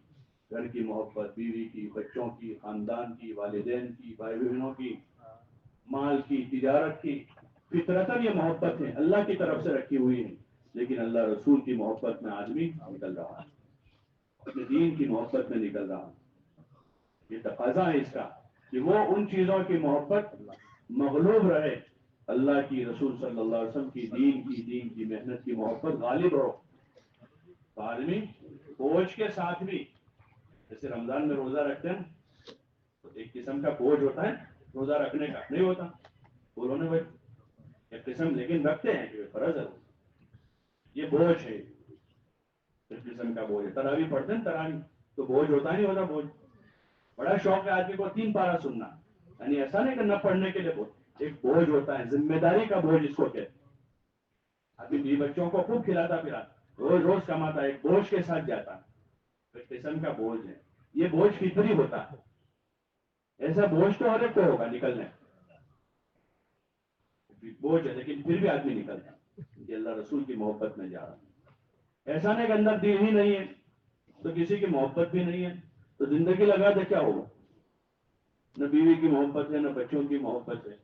C: گھر کی محبت، بیوی کی، بچوں کی، خاندان کی، والدین کی، بھائی بہنوں کی، مال کی، تجارت کی، فطرتاً یہ محبت ہے اللہ کی طرف سے رکھی ہوئی ہے، لیکن اللہ رسول کی محبت میں آدمی نکل رہا ہے، اپنے دین کی محبت میں نکل رہا ہے، یہ تقاضا ہے اس کا کہ وہ ان چیزوں کی محبت مغلوب رہے، اللہ کی، رسول صلی اللہ علیہ وسلم کی، دین کی محنت کی محبت غالب ہو، تو آدمی بوجھ کے ساتھ بھی، جیسے رمضان میں روزہ رکھتے ہیں تو ایک قسم کا بوجھ ہوتا ہے روزہ رکھنے کا، نہیں ہوتا بولو نے بھائی ایک قسم، لیکن رکھتے ہیں کہ فرض ہے، یہ بوجھ ہے، ایک قسم کا بوجھ ہے، تراویح پڑھتے ہیں تراویح تو بوجھ ہوتا نہیں ہوتا، بوجھ بڑا شوق ہے آدمی کو 3 پارہ سننا، یعنی ایسا نہیں کہ نہ پڑھنے کے لیے بوجھ، ایک بوجھ ہوتا ہے، ذمہ داری کا بوجھ اس کو کہتے ہیں، ابھی بھی بچوں کو خوب کھلاتا پھراتا، روز روز کماتا ہے، ایک بوجھ کے ساتھ جاتا ہے، ایک قسم کا بوجھ ہے، یہ بوجھ فطری ہوتا ہے، ایسا بوجھ تو ہر ایک کو ہوگا نکلنے، بوجھ ہے لیکن پھر بھی آدمی نکلتا ہے کہ اللہ رسول کی محبت میں جا رہا ہے، ایسا نہیں کہ اندر دل ہی نہیں ہے تو کسی کی محبت بھی نہیں ہے تو زندگی لگا دے کیا ہوگا، نہ بیوی کی محبت ہے، نہ بچوں کی محبت ہے،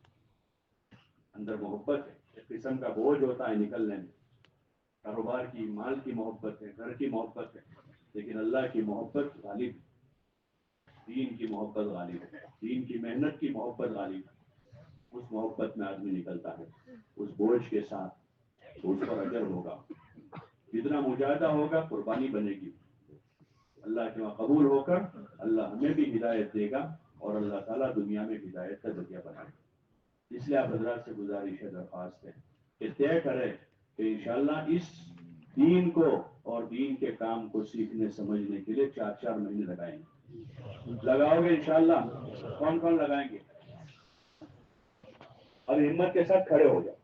C: اندر محبت ہے، ایک قسم کا بوجھ ہوتا ہے نکلنے میں، کاروبار کی، مال کی محبت ہے، گھر کی محبت ہے، لیکن اللہ کی محبت غالب ہے، دین کی محبت غالب ہے، دین کی محنت کی محبت غالب ہے، اس محبت میں آدمی نکلتا ہے، اس بوجھ کے ساتھ تو اس پر اجر ہوگا، جتنا مجاہدہ ہوگا قربانی بنے گی، اللہ کے وہاں قبول ہو کر اللہ ہمیں بھی ہدایت دے گا اور اللہ تعالیٰ دنیا میں ہدایت کا ذریعہ بنائے گا، اس لیے آپ حضرات سے گزارش ہے، درخواست ہے کہ طے کرے کہ انشاءاللہ اس دین کو اور دین کے کام کو سیکھنے سمجھنے کے لیے 4 مہینے لگائیں گے، لگاؤ گے انشاءاللہ؟ کون کون لگائیں گے؟ اب ہمت کے ساتھ کھڑے ہو جائے۔